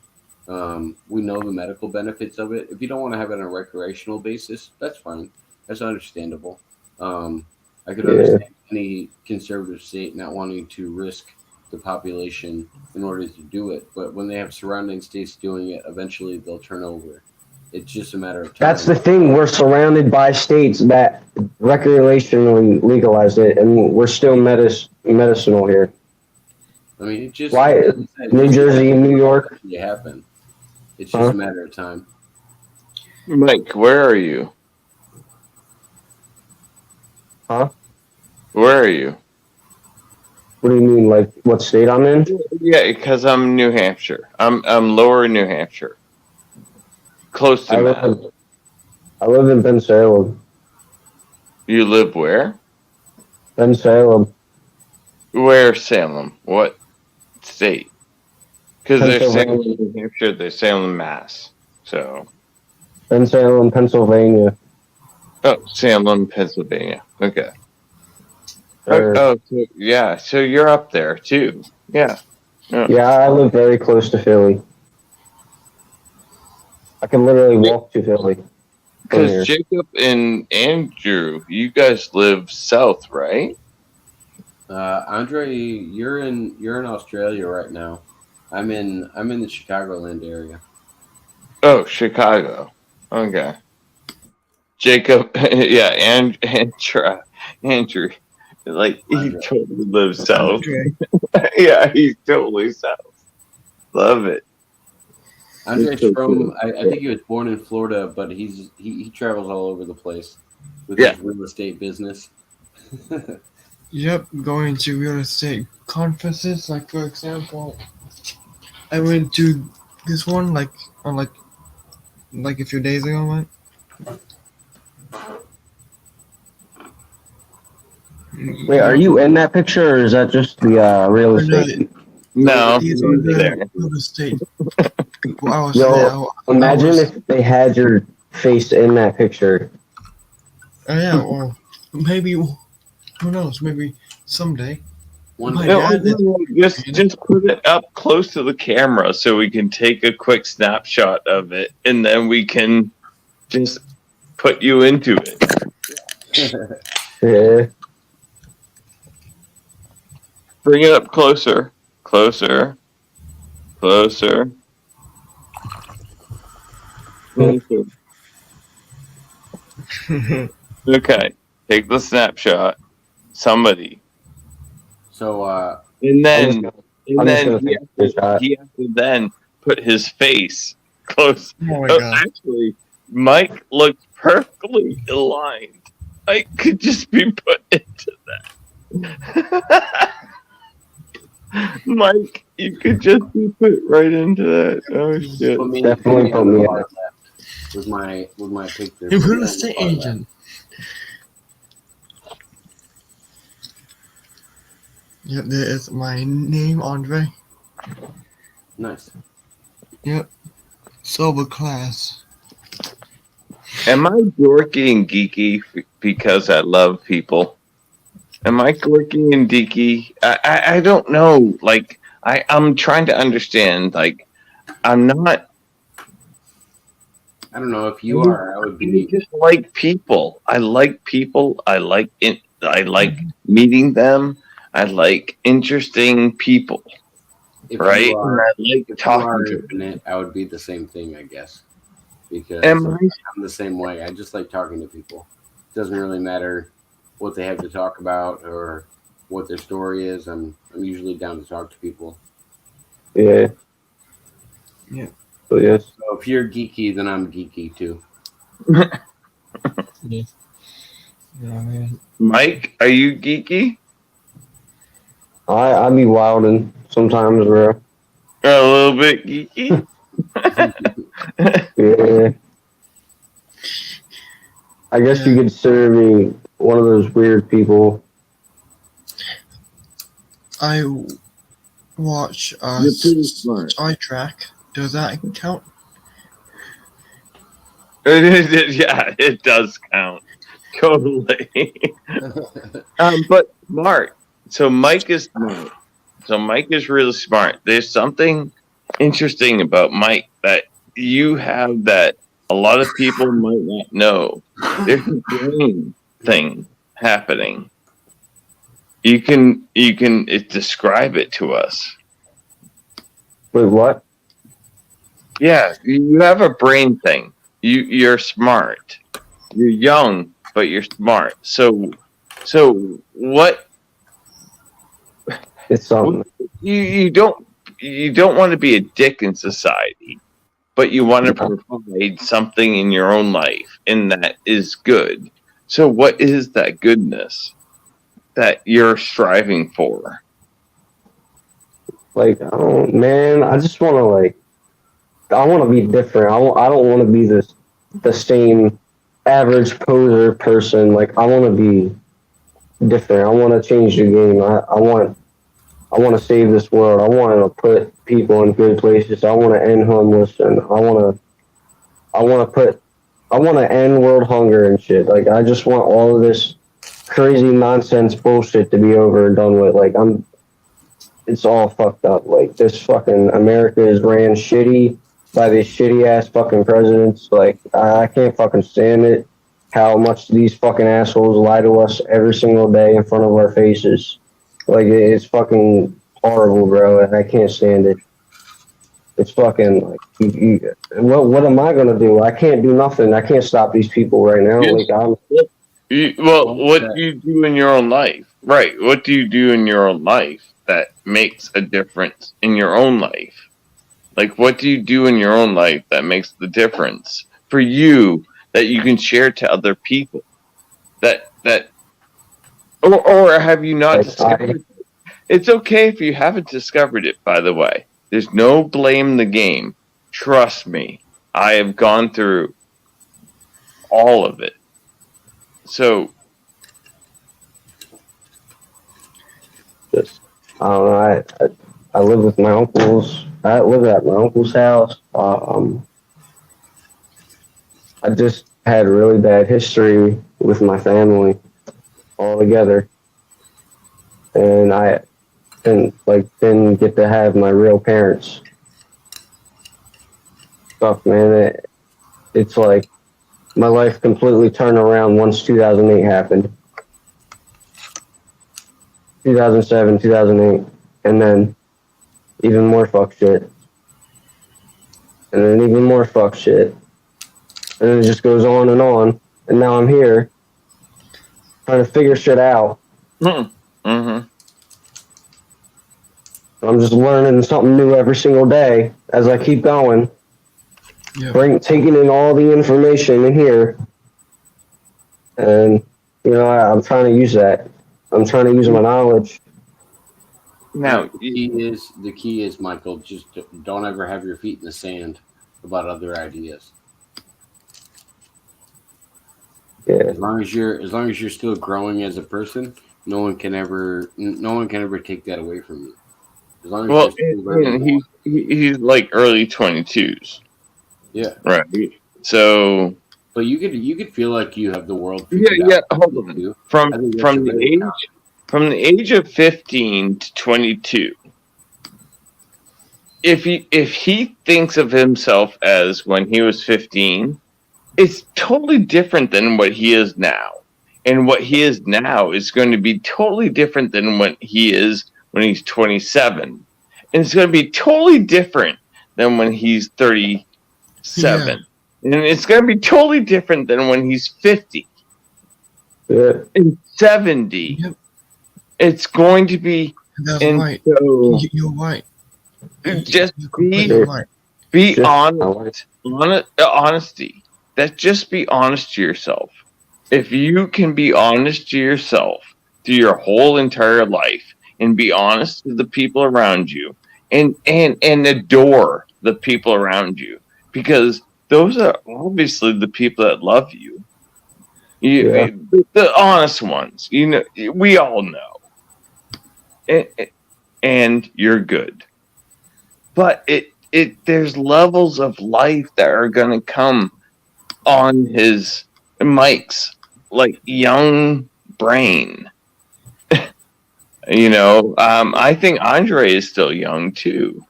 We know the medical benefits of it. If you don't want to have it on a recreational basis, that's fine. That's understandable. I could understand any conservative state not wanting to risk the population in order to do it. But when they have surrounding states doing it, eventually they'll turn over. It's just a matter of time. That's the thing. We're surrounded by states that recreationally legalized it, and we're still medicinal here. I mean, it just Why? New Jersey and New York. It happen. It's just a matter of time. Mike, where are you? Huh? Where are you? What do you mean? Like what state I'm in? Yeah, because I'm New Hampshire. I'm lower New Hampshire. Close to Mass. I live in Ben Salem. You live where? Ben Salem. Where Salem? What state? Because there's Salem, Pennsylvania. New Hampshire, there's Salem, Mass. So. Ben Salem, Pennsylvania. Oh, Salem, Pennsylvania. Okay. So, yeah. So you're up there too. Yeah. Yeah, I live very close to Philly. I can literally walk to Philly. Because Jacob and Andrew, you guys live south, right? Andre, you're in Australia right now. I'm in the Chicagoland area. Oh, Chicago. Okay. Jacob, yeah, Andrew. Like he Andre. totally lives south. Andre. Yeah, he's totally south. Love it. Andre's so from, cool. I think he was born in Florida, but he travels all over the place with Yeah. his real estate business. Yep, going to real estate conferences. Like for example, I went to this one on like a few days ago. What? Wait, are you in that picture, or is that just the real Or no, estate? No, these he's are the there. real estate people. I was Yo, there. I imagine was, if they had your face in that picture. oh yeah, or maybe who knows? Maybe someday. One My day, No, dad is. just put it up close to the camera so we can take a quick snapshot of it, and then we can just put you into it. Yeah. Bring it up closer, closer, closer, closer. Okay, take the snapshot. Somebody, so and I'm then gonna take a shot. he has to then put his face close. Oh my Oh, god. actually, Mike looks perfectly aligned. Mike could just be put into that. Mike, you could just be put right into that. Oh shit! put me, Definitely put on the me far in. left with my picture. Hey, Put me real on the estate far left. agent. Yep, there is my name, Andre. Nice. Yep. Sober class. Am I dorky and geeky because I love people? Am I quirky and geeky? I don't know. Like I'm trying to understand. Like I'm not. I don't know if you are. I would I be. just like people. I like people. I like it. I like meeting them. I like interesting people. If Right? you And are, I like if you talking are to them. infinite, I would be the same thing, I guess. Because Am I? I'm the same way. I just like talking to people. It doesn't really matter what they have to talk about or what their story is. I'm usually down to talk to people. Yeah. Yeah. So yes. So if you're geeky, then I'm geeky too. Yeah. Yeah, man. Mike, are you geeky? I be wilding sometimes, bro. A little bit geeky. Yeah. I guess you Yeah. consider me one of those weird people. I watch You're pretty smart. Star Trek. Does that count? Yeah, it does count. Totally. But smart. So Mike is smart. So Mike is really smart. There's something interesting about Mike that you have that a lot of people might not know. There's a brain thing happening. You can describe it to us. Wait, what? Yeah, you have a brain thing. You're smart. You're young, but you're smart. So what It's something. you don't want to be a dick in society, but you want to provide something in your own life, and that is good. So what is that goodness that you're striving for? Like, I don't, man. I just want to I want to be different. I don't want to be the same average poser person. Like, I want to be different. I want to change the game. I want to save this world. I want to put people in good places. I want to end homeless, and I want to end world hunger and shit. Like, I just want all of this crazy nonsense bullshit to be over and done with. Like, it's all fucked up. Like, this fucking America is ran shitty by these shitty ass fucking presidents. Like, I can't fucking stand it. How much these fucking assholes lie to us every single day in front of our faces. Like, it's fucking horrible, bro, and I can't stand it. It's fucking like, what am I gonna do? I can't do nothing. I can't stop these people right now. Just Like, Well, what do you do in your own life? Right. What do you do in your own life that makes a difference in your own life? Like, what do you do in your own life that makes the difference for you that you can share to other people? Or have you not Like I, discovered? It's okay if you haven't discovered it. By the way, there's no blame the game. Trust me, I have gone through all of it. So just I don't know. I live with my uncles. I live at my uncle's house. I just had really bad history with my family altogether, and I didn't get to have my real parents. Stuff, man. It's like my life completely turned around once 2008 happened. 2007, 2008, and then even more fuck shit, and then even more fuck shit, and it just goes on, and now I'm here trying to figure shit out. mm-hmm. I'm just learning something new every single day as I keep going. Yeah. Taking in all the information in here, and I'm trying to use that. I'm trying to use my knowledge. Now, The key is, Michael, just don't ever have your feet in the sand about other ideas. Yeah, As long as you're still growing as a person, no one can ever take that away from you. As long as well, you're still learning more. he's like early 22s, Yeah. right? So But you could feel like you have the world yeah, figured yeah. out. Hold on. From I think that's from a the very age from the age of 15 to 22, if he thinks of himself as when he was 15, it's totally different than what he is now. And what he is now is going to be totally different than what he is when he's 27. And it's going to be totally different than when he's 37. Yeah. And it's going to be totally different than when he's 50 yeah, and 70. Yep. It's going to be. That's And right. so You're right. just You're completely right. be Just- honest. Honesty. That just be honest to yourself. If you can be honest to yourself through your whole entire life and be honest to the people around you and adore the people around you, because those are obviously the people that love you. Yeah. The honest ones, we all know. And you're good. But there's levels of life that are gonna come on his Mike's like young brain. I think Andre is still young too.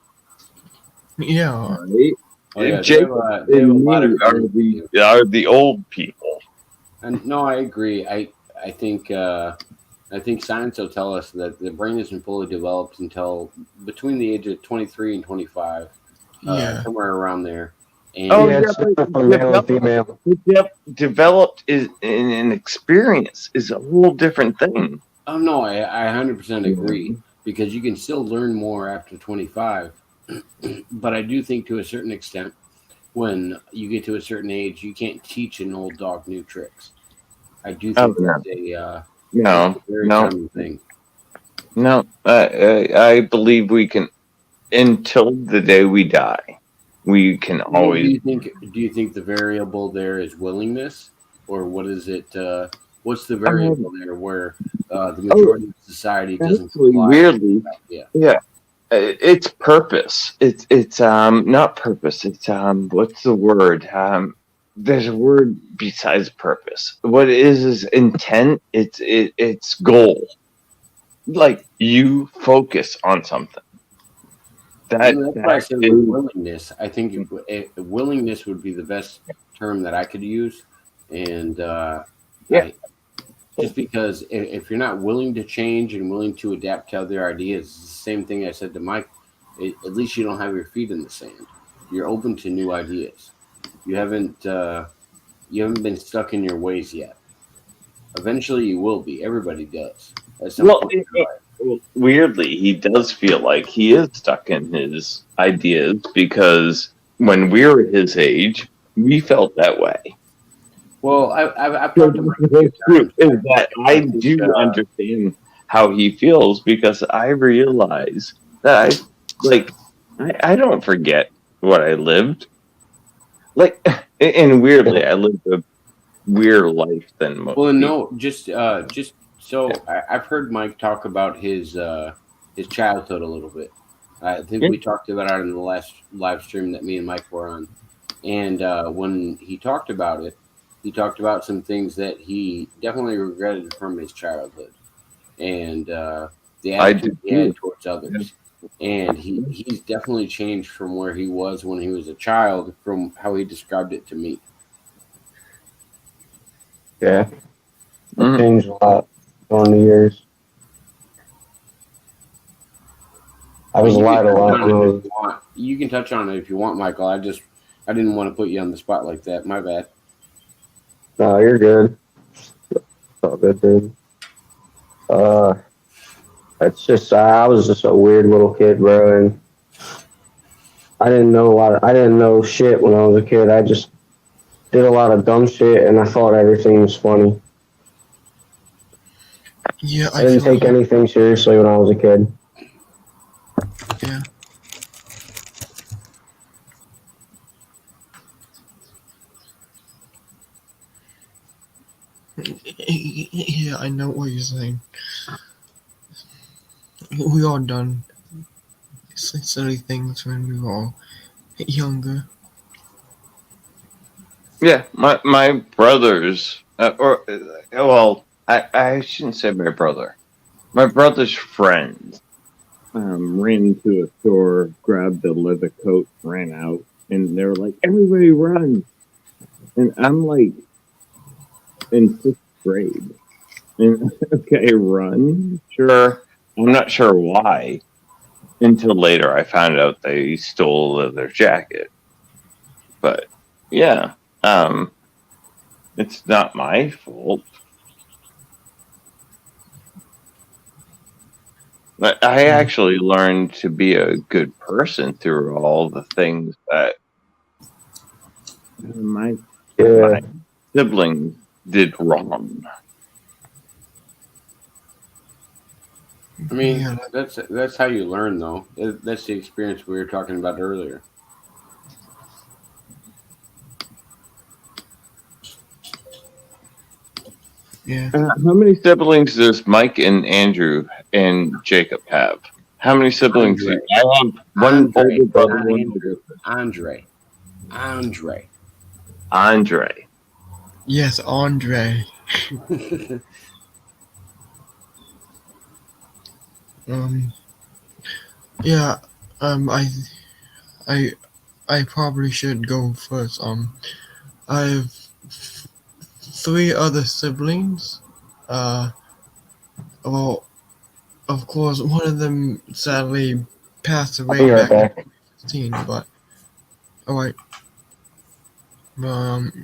Yeah. Right? Oh, yeah, Jacob they have a and lot of me are the old people. And no, I agree. I think science will tell us that the brain isn't fully developed until between the age of 23 and 25, Yeah. somewhere around there. And Oh, yeah, yeah, it's different from male and female. Developed is an experience is a whole different thing. oh no, I 100% agree because you can still learn more after 25. But I do think to a certain extent, when you get to a certain age, you can't teach an old dog new tricks. I do think that's a very common thing. No, I believe we can until the day we die. We can always. Do you think the variable there is willingness, or what is it? What's the variable there where the majority of society doesn't comply? Weirdly, yeah, it's purpose. It's not purpose. It's what's the word? There's a word besides purpose. What it is intent. It's goal. Like you focus on something. That's why I said willingness. I think willingness would be the best term that I could use, and just because if you're not willing to change and willing to adapt to other ideas, it's the same thing I said to Mike. At least you don't have your feet in the sand. You're open to new ideas. You haven't been stuck in your ways yet. Eventually, you will be. Everybody does. At some Well, point in their life. weirdly, he does feel like he is stuck in his ideas because when we were his age, we felt that way. Well, I've So talked to Mike a few the truth times. is that I I think do understand how he feels because I realize that I don't forget what I lived. Like, and weirdly, I lived a weirder life than most well, people. no, just so I've heard Mike talk about his childhood a little bit. I think Yeah. we talked about it in the last live stream that me and Mike were on. And when he talked about it, he talked about some things that he definitely regretted from his childhood, and the I attitude do he too. had towards others. And he's definitely changed from where he was when he was a child, from how he described it to me. Yeah, I've Mhm. changed a lot over the years. I But was you can lied a touch lot on when I it if was. you want. You can touch on it if you want, Michael. I didn't want to put you on the spot like that. My bad. No, you're good. It's all good, dude. Uh, it's just I was just a weird little kid, bro, and I didn't know a lot. I didn't know shit when I was a kid. I just did a lot of dumb shit, and I thought everything was funny. Yeah, I I didn't feel take you. anything seriously when I was a kid. Yeah. Yeah, I know what you're saying. We all done silly things when we were all younger. Yeah, my brothers, well, I shouldn't say my brother. My brother's friends ran into a store, grabbed a leather coat, ran out, and they were like, "Everybody run!" And I'm like in sixth grade, and okay, run, sure. I'm not sure why. Until later, I found out they stole a leather jacket. But yeah, um, it's not my fault. But I Mm. actually learned to be a good person through all the things that my Yeah, siblings did wrong. I mean, Yeah, that's how you learn, though. That's the experience we were talking about earlier. yeah. How many siblings does Mike and Andrew and Jacob have? How many siblings do Andre, you? I have one Andre, older brother, not one older Andrew. Andre, Andre. Andre. Yes, Andre. Um, yeah. Um, I, I, I probably should go first. I have three other siblings. Uh, well, of course, one of them sadly passed I'll away be right back in back. 2015. But all right.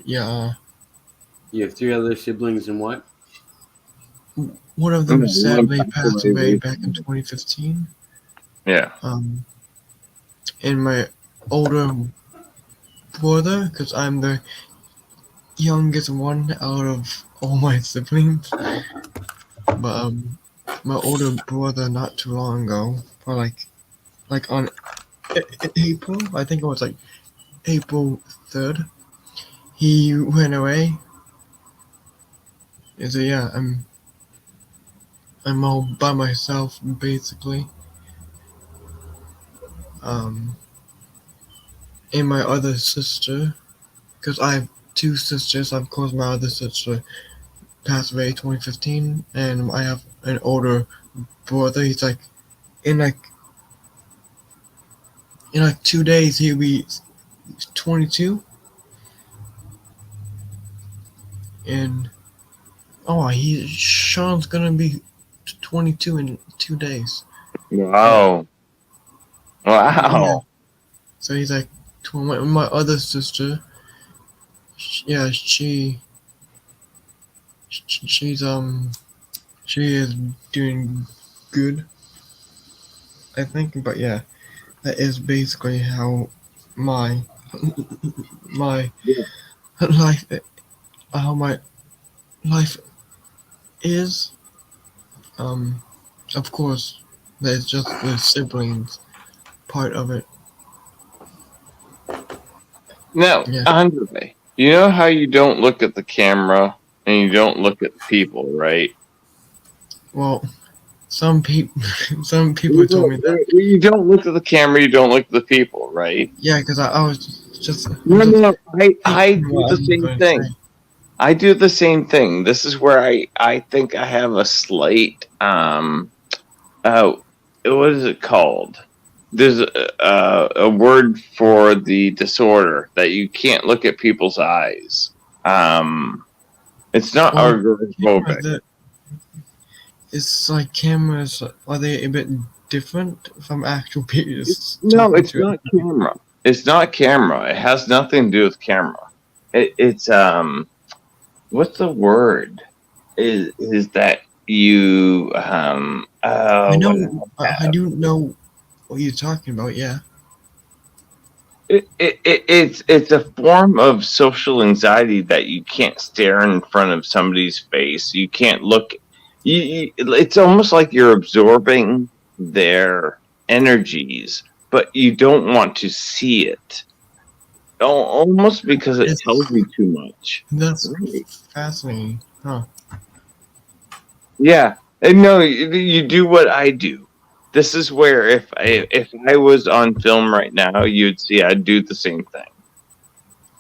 Yeah. You have three other siblings and what? One of them One sadly passed passed away away back in recently. 2015. Yeah. Um, and my older brother, because I'm the youngest one out of all my siblings. But my older brother not too long ago, or like on April, I think it was like April 3rd, he went away. And so yeah, I'm all by myself basically. Um, and my other sister, because I have two sisters. Of course, my other sister passed away 2015, and I have an older brother. He's like in like in like 2 days he'll be 22, and oh, Sean's gonna be 22 in 2 days. Yeah, Wow. yeah. Wow. So he's like, my other sister. Yeah, she is doing good, I think. But yeah, that is basically how my my Yeah. life how my life is. Um, of course, there's just the siblings part of it. Now, Yeah. Andre, you know how you don't look at the camera and you don't look at people, right? Well, some people some people told me that. You don't look at the camera, you don't look at the people, right? Yeah, because I was just No, no, no. I thinking do what the I'm same going to thing. say. I do the same thing. This is where I think I have a slight what is it called? There's a word for the disorder that you can't look at people's eyes. It's not Well, cameras agoraphobic. that it's like cameras. Are they a bit different from actual people just No, talking it's to it? not camera. It's not camera. It has nothing to do with camera. It's what's the word? Is that you I what know. I do know what you're talking about. Yeah. it's a form of social anxiety that you can't stare in front of somebody's face. You can't look. It's almost like you're absorbing their energies, but you don't want to see it. Almost because it tells It's you too much. that's Right. fascinating. Huh. Yeah. And no, you do what I do. This is where if I was on film right now, you'd see I'd do the same thing.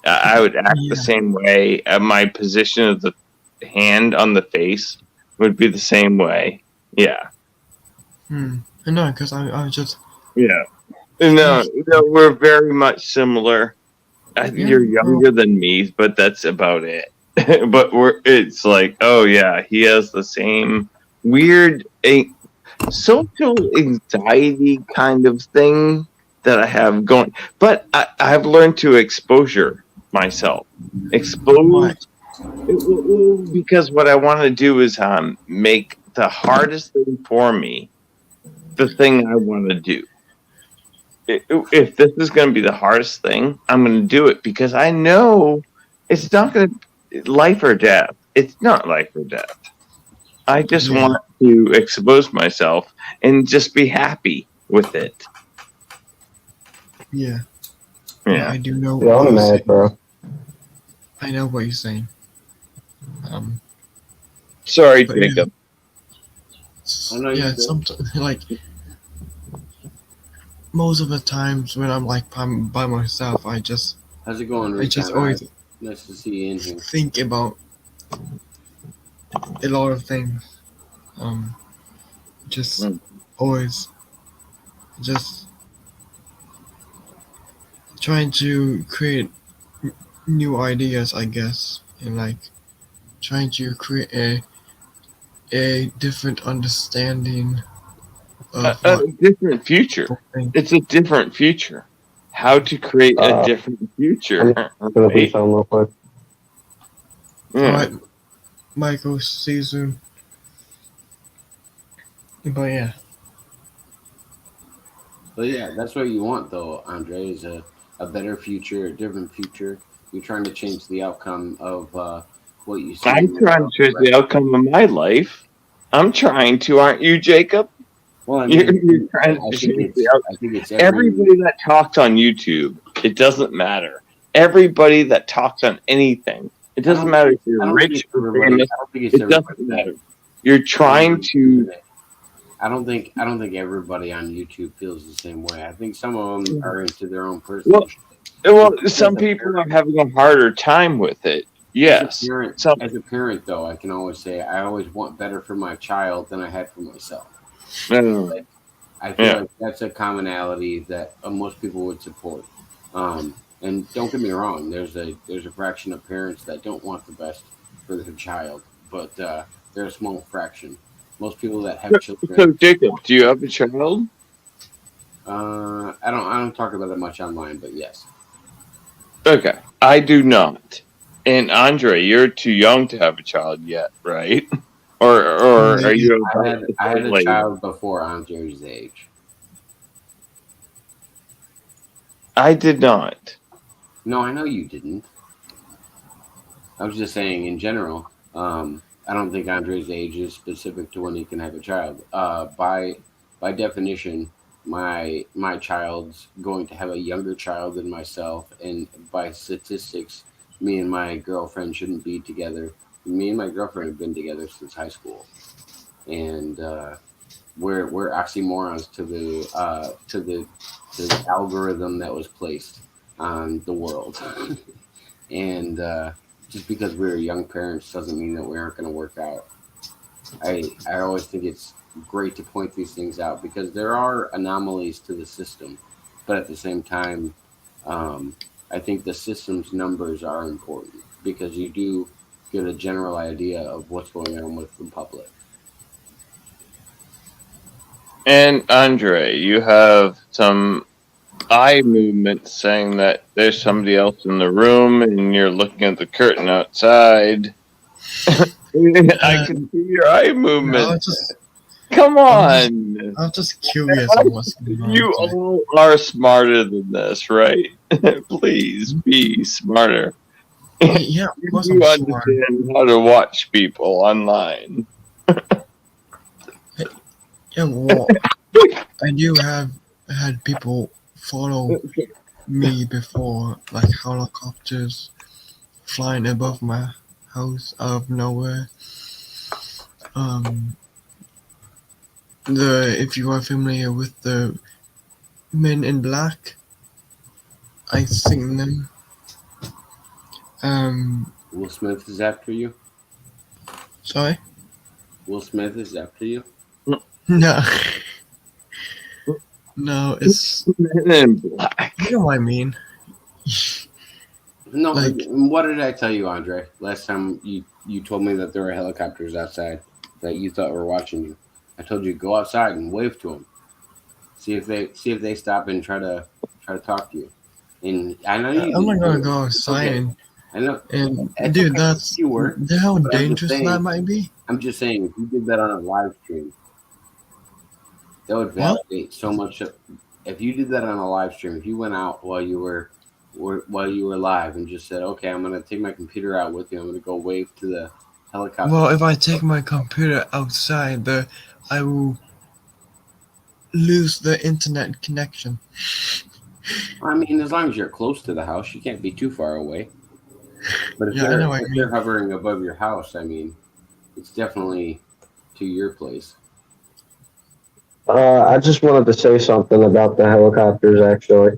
I would act the Yeah. same way. My position of the hand on the face would be the same way. Yeah. No, because I was just Yeah. No, thinking. no, we're very much similar. Yeah. You're Well, younger than me, but that's about it. But it's like, oh yeah, he has the same weird social anxiety kind of thing that I have going. But I've learned to exposure myself. why? Expose because what I want to do is make the hardest thing for me the thing I want to do. If this is going to be the hardest thing, I'm going to do it because I know it's not going to life or death. It's not life or death. I just Yeah. want to expose myself and just be happy with it. Yeah. No, Yeah. I do know Yeah, what I'm you're mad, saying. bro. I know what you're saying. Sorry, But yeah. Jacob. I know Yeah. you do. Sometimes like most of the times when I'm like by myself, I just How's it going, always Recon? Nice to see you in here. think about a lot of things. Just Mm. always just trying to create new ideas, I guess, and like trying to create a different understanding of A what different future. people think. It's a different future. How to create a Uh, different I'm future, gonna do right? something real quick. All Yeah. right, Michael, see you soon. But yeah, But yeah, that's what you want, though, Andre, is a better future, a different future. You're trying to change the outcome of what you see I'm in the trying to world, change right? the outcome of my life. I'm trying to, aren't you, Jacob? Well, I You're, mean, you're trying to change the outcome. I think it's Everybody that talks on YouTube, it doesn't matter. Everybody that talks on anything, it I doesn't don't matter think if you're I don't think rich it's or everybody. famous. I don't think it's It doesn't everybody matter. that You're trying to. I don't think everybody on YouTube feels the same way. I think some of them are into their own Well, personal. some people are having a harder time with it. Yes. Some. As a parent, though, I can always say I always want better for my child than I had for myself. Mm, Like, I feel yeah. like that's a commonality that most people would support. And don't get me wrong, there's a fraction of parents that don't want the best for their child, but they're a small fraction. Most people that have So, children, Jacob, do you have a child? I don't talk about it much online, but yes. Okay. I do not. And Andre, you're too young to have a child yet, right? Or are Yeah. you I about had to I had start a later? child before Andre's age. I did not. No, I know you didn't. I was just saying in general. I don't think Andre's age is specific to when he can have a child. By definition, my child's going to have a younger child than myself, and by statistics, me and my girlfriend shouldn't be together. Me and my girlfriend have been together since high school, and we're oxymorons to the algorithm that was placed on the world. And just because we were young parents doesn't mean that we aren't going to work out. I always think it's great to point these things out because there are anomalies to the system, but at the same time, um, I think the system's numbers are important because you do get a general idea of what's going on with the public. And Andre, you have some eye movement saying that there's somebody else in the room and you're looking at the curtain outside. I Uh, can see your eye I movement. was just, Come I'm just, on. I'm just curious on what's going on. You Like, all are smarter than this, right? Please be smarter. yeah, of course I'm You smart. understand how to watch people online. Yeah, well, I do have had people follow me before, like helicopters flying above my house out of nowhere. Um, if you are familiar with the Men in Black, I sing them. Um, Will Smith is after you. sorry, Will Smith is after you. no, no, it's Men in Black. you know what I mean. No, Like, what did I tell you, Andre? Last time you told me that there were helicopters outside that you thought were watching you. I told you go outside and wave to them. See if they stop and try to talk to you. And I know you I'm not didn't gonna do go it. It's outside okay. I know and it's dude, okay if that's you were, how but I'm just dangerous that saying. might be. I'm just saying if you did that on a live stream, that would What? validate so much. If you did that on a live stream, if you went out while you were live and just said, "Okay, I'm gonna take my computer out with you. I'm gonna go wave to the helicopter." Well, if I take my computer outside, I will lose the internet connection. I mean, as long as you're close to the house, you can't be too far away. But Yeah, I know what if you they're mean. hovering above your house, I mean, it's definitely to your place. I just wanted to say something about the helicopters, actually.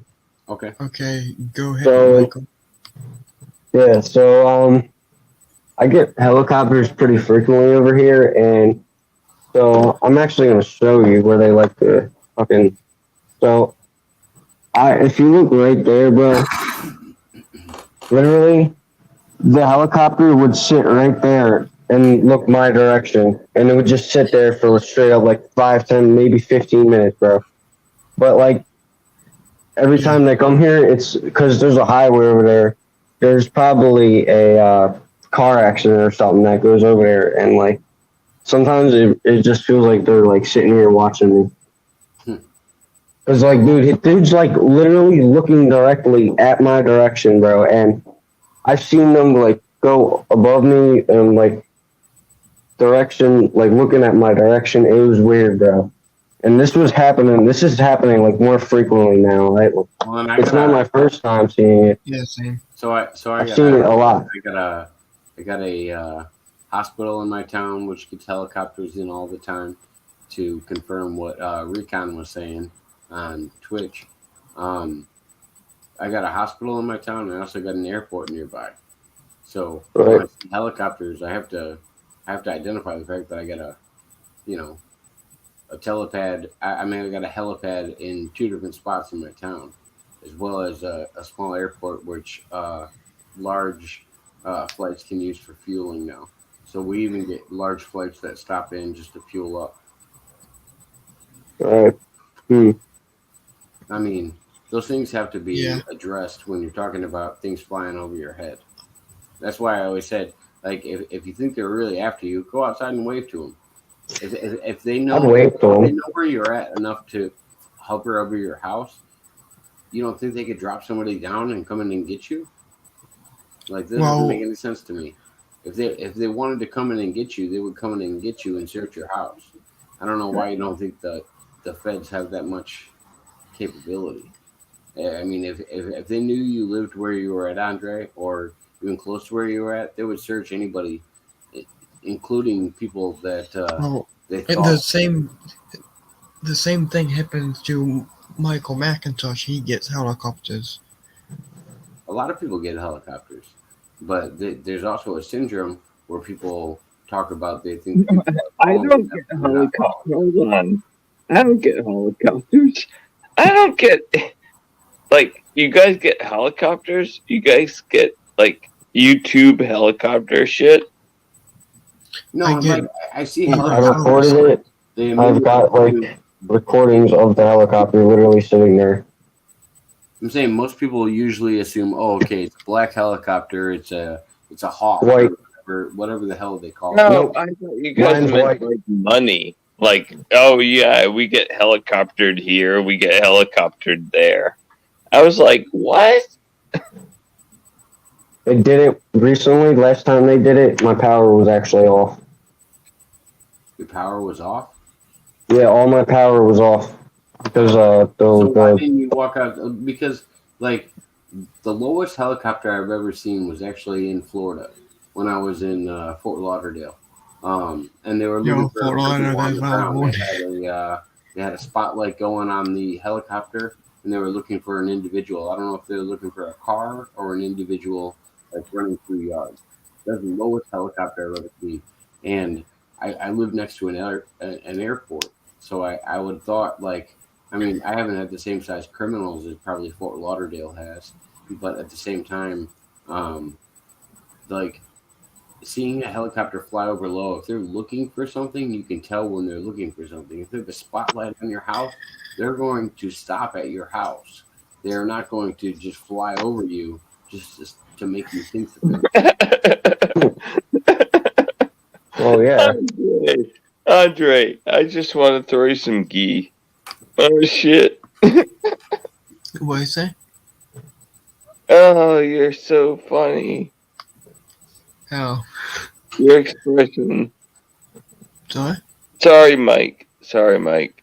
Okay. Okay, go ahead, So, Michael. yeah, I get helicopters pretty frequently over here, and so I'm actually going to show you where they like to fucking. So, if you look right there, bro, literally, the helicopter would sit right there and look my direction, and it would just sit there for straight up like 5, 10, maybe 15 minutes, bro. But like every Yeah. time they come here, it's because there's a highway over there. There's probably a car accident or something that goes over there, and like sometimes it just feels like they're like sitting here watching me. Hmm. Cause like, dude's like literally looking directly at my direction, bro, and I've seen them like go above me and like direction, like looking at my direction. It was weird, bro. And this was happening. This is happening like more frequently now, right? Well, and It's not my first time seeing it. Yeah, same. I've seen it a lot. I got a hospital in my town which gets helicopters in all the time to confirm what Recon was saying on Twitch. Um, I got a hospital in my town, and I also got an airport nearby. So when I Right. see helicopters, I have to identify the fact that I got you know a telepad. I mean, I got a helipad in two different spots in my town, as well as a small airport which large flights can use for fueling now. So we even get large flights that stop in just to fuel up. Right. Hmm. I mean, those things have to be Yeah. addressed when you're talking about things flying over your head. That's why I always said, like, if you think they're really after you, go outside and wave to them. If they I'd know wait to if they him. know where you're at enough to hover over your house, you don't think they could drop somebody down and come in and get you? Like that doesn't make Well, any sense to me. If they wanted to come in and get you, they would come in and get you and search your house. I don't know why you don't think the feds have that much capability. I mean, if they knew you lived where you were at, Andre, or even close to where you were at, they would search anybody, including people that well, they and the thought. same thing happens to Michael McIntosh. He gets helicopters. A lot of people get helicopters, but there's also a syndrome where people talk about they think people are I following don't them, get and they're not helicopters. following Hold on. I don't get helicopters. I don't get like you guys get helicopters. You guys get like YouTube helicopter shit. them. No, I like get I see I helicopters. recorded it. They I've immediately got like do. recordings of the helicopter literally sitting there. I'm saying most people usually assume, oh, okay, it's a black helicopter. It's a hawk White. or whatever the hell they call it. No, Nope. I thought you guys Mine's meant white. like money. Like, oh yeah, we get helicoptered here, we get helicoptered there. I was like, what? They did it recently. Last time they did it, my power was actually off. Your power was off. Yeah, all my power was off because So why the didn't you walk out? Because like the lowest helicopter I've ever seen was actually in Florida when I was in Fort Lauderdale, and they were looking Yo, for Fort people on Lauderdale's the not ground. one. They had a spotlight going on the helicopter, and they were looking for an individual. I don't know if they were looking for a car or an individual that's running through yards. That's the lowest helicopter I've ever seen, and I live next to an airport, so I would thought like. I mean, I haven't had the same size criminals as probably Fort Lauderdale has, but at the same time, um, like seeing a helicopter fly over low, if they're looking for something, you can tell when they're looking for something. If there's a spotlight on your house, they're going to stop at your house. They're not going to just fly over you just to make you think that oh yeah, Andre, I just want to throw you some ghee. Oh shit. What do you say? Oh, you're so funny. How? Your expression. Sorry? Sorry, Mike. Sorry, Mike.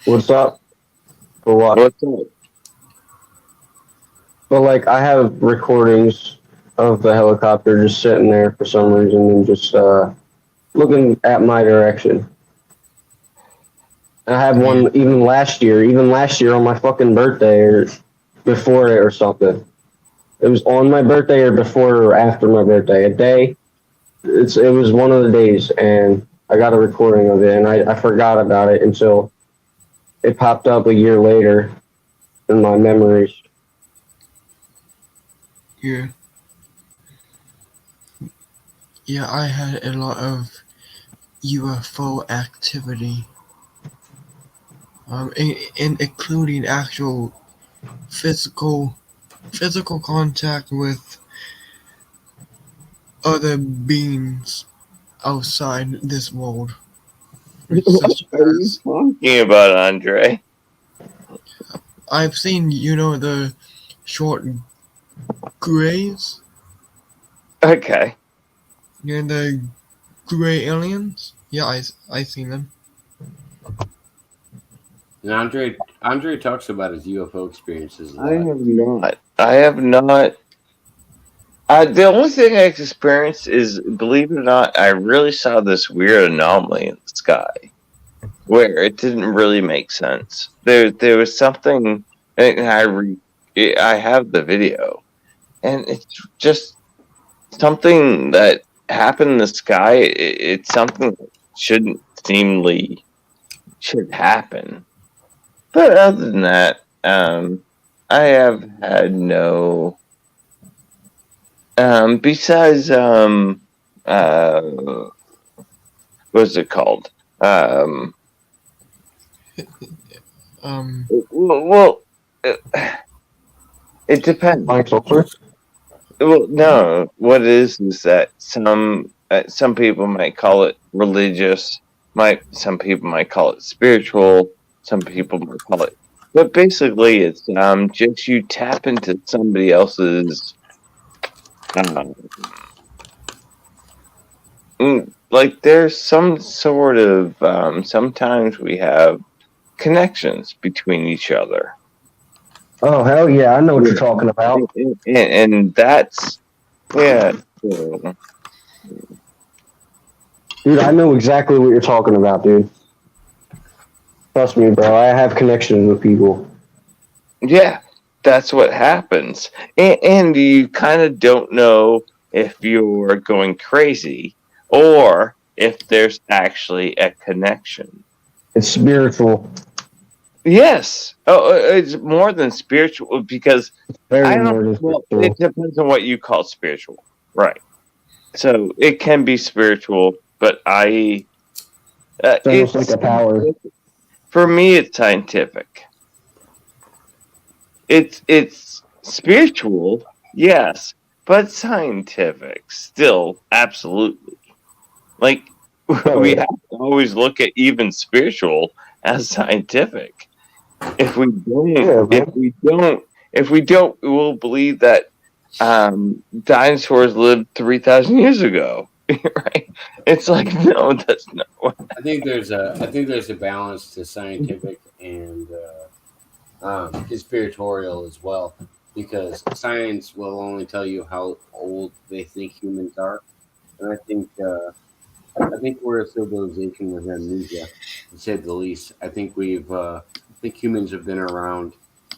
what's up? For what? What's up? But like I have recordings of the helicopter just sitting there for some reason and just looking at my direction. I had one even last year on my fucking birthday or before it or something. It was on my birthday or before or after my birthday. A day. It was one of the days, and I got a recording of it, and I forgot about it until it popped up a year later in my memories. Yeah. Yeah, I had a lot of UFO activity. And including actual physical contact with other beings outside this world. What Such are you as talking about, Andre? I've seen, the short grays Okay. and the gray aliens. Yeah, I seen them. And Andre talks about his UFO experiences a I lot. have not. I have not. The only thing I experienced is, believe it or not, I really saw this weird anomaly in the sky where it didn't really make sense. There was something, and I have the video, and it's just something that happened in the sky. It's something that shouldn't seemingly should happen. But other than that, I have had no. Besides, what's it called? Um, Well, it depends. Flying saucers? Well, no. What it is that some people might call it religious, some people might call it spiritual, some people might call it. But basically, it's just you tap into somebody else's um, like there's some sort of sometimes we have connections between each other. Oh hell yeah, I know what you're talking about. And that's yeah. So, Dude, I know exactly what you're talking about, dude. Trust me, bro. I have connections with people. yeah, that's what happens, and you kind of don't know if you're going crazy or if there's actually a connection. It's spiritual. Yes. Oh, it's more than spiritual because I Very don't know. more than Well, it spiritual. depends on what you call spiritual, right? So it can be spiritual, but It's almost like a power. for me, it's scientific. It's spiritual, yes, but scientific still, absolutely. Like Oh we yeah. have to always look at even spiritual as scientific. If we don't, Yeah, if man. we don't, if we don't, we'll believe that dinosaurs lived 3,000 years ago, right? It's like no, that's not. I think there's a balance to scientific and conspiratorial as well, because science will only tell you how old they think humans are, and I think we're a civilization with amnesia, to say the least. I think humans have been around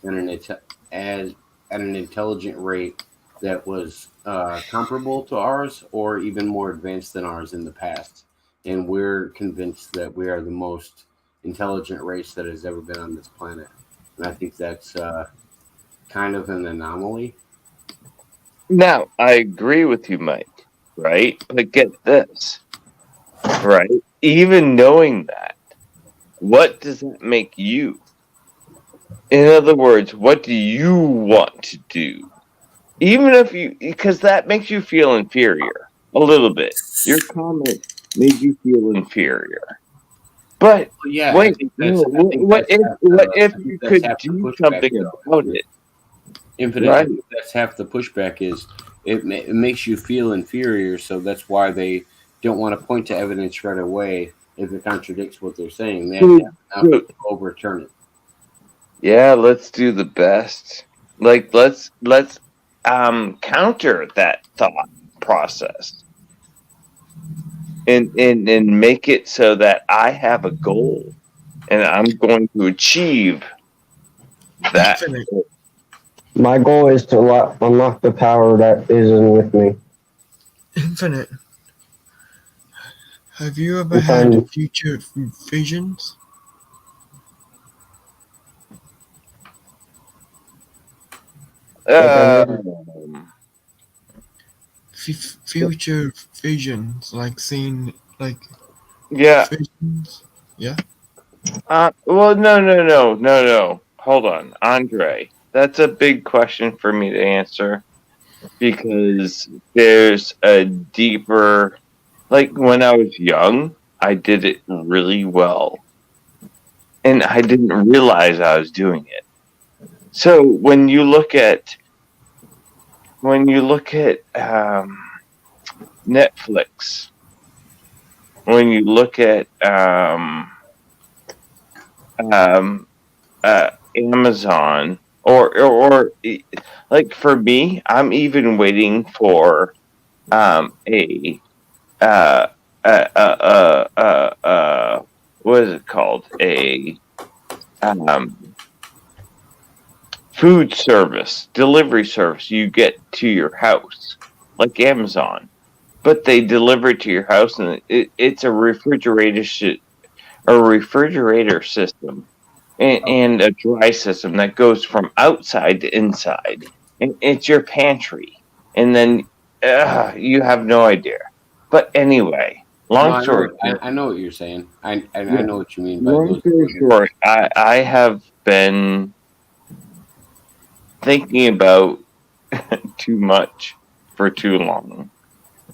at as at an intelligent rate that was comparable to ours, or even more advanced than ours in the past, and we're convinced that we are the most intelligent race that has ever been on this planet, and I think that's kind of an anomaly. Now I agree with you, Mike. Right, but get this, right? Even knowing that, what does that make you? In other words, what do you want to do? Even if you, because that makes you feel inferior a little bit. Your comment made you feel inferior. But But yeah, I wait, think no. that's I think What that's if half what the if I think you that's could half the do pushback, something though. about it? Infinite. I Right. think that's half the pushback is it makes you feel inferior, so that's why they don't want to point to evidence right away if it contradicts what they're saying. They have to So, have enough so to overturn it. yeah, let's do the best. Like let's counter that thought process and make it so that I have a goal and I'm going to achieve that Infinite. goal. My goal is to unlock the power that is in with me. Infinite. Have you ever I'm had trying. future visions? Like I've never. Um, Future visions, like seeing like yeah. visions. Yeah. Well, no. Hold on, Andre. That's a big question for me to answer because there's a deeper. Like when I was young, I did it really well, and I didn't realize I was doing it. So when you look at Netflix, when you look at um, Amazon, or like for me, I'm even waiting for a uh, what is it called? A um, food service, delivery service you get to your house, like Amazon, but they deliver it to your house, and it's a refrigerator system and a dry system that goes from outside to inside. And it's your pantry. And then you have no idea. But anyway, No, long I know story what short, I know what you're saying. I yeah, know what you mean by long those story delivery short, systems. I have been thinking about too much. for too long.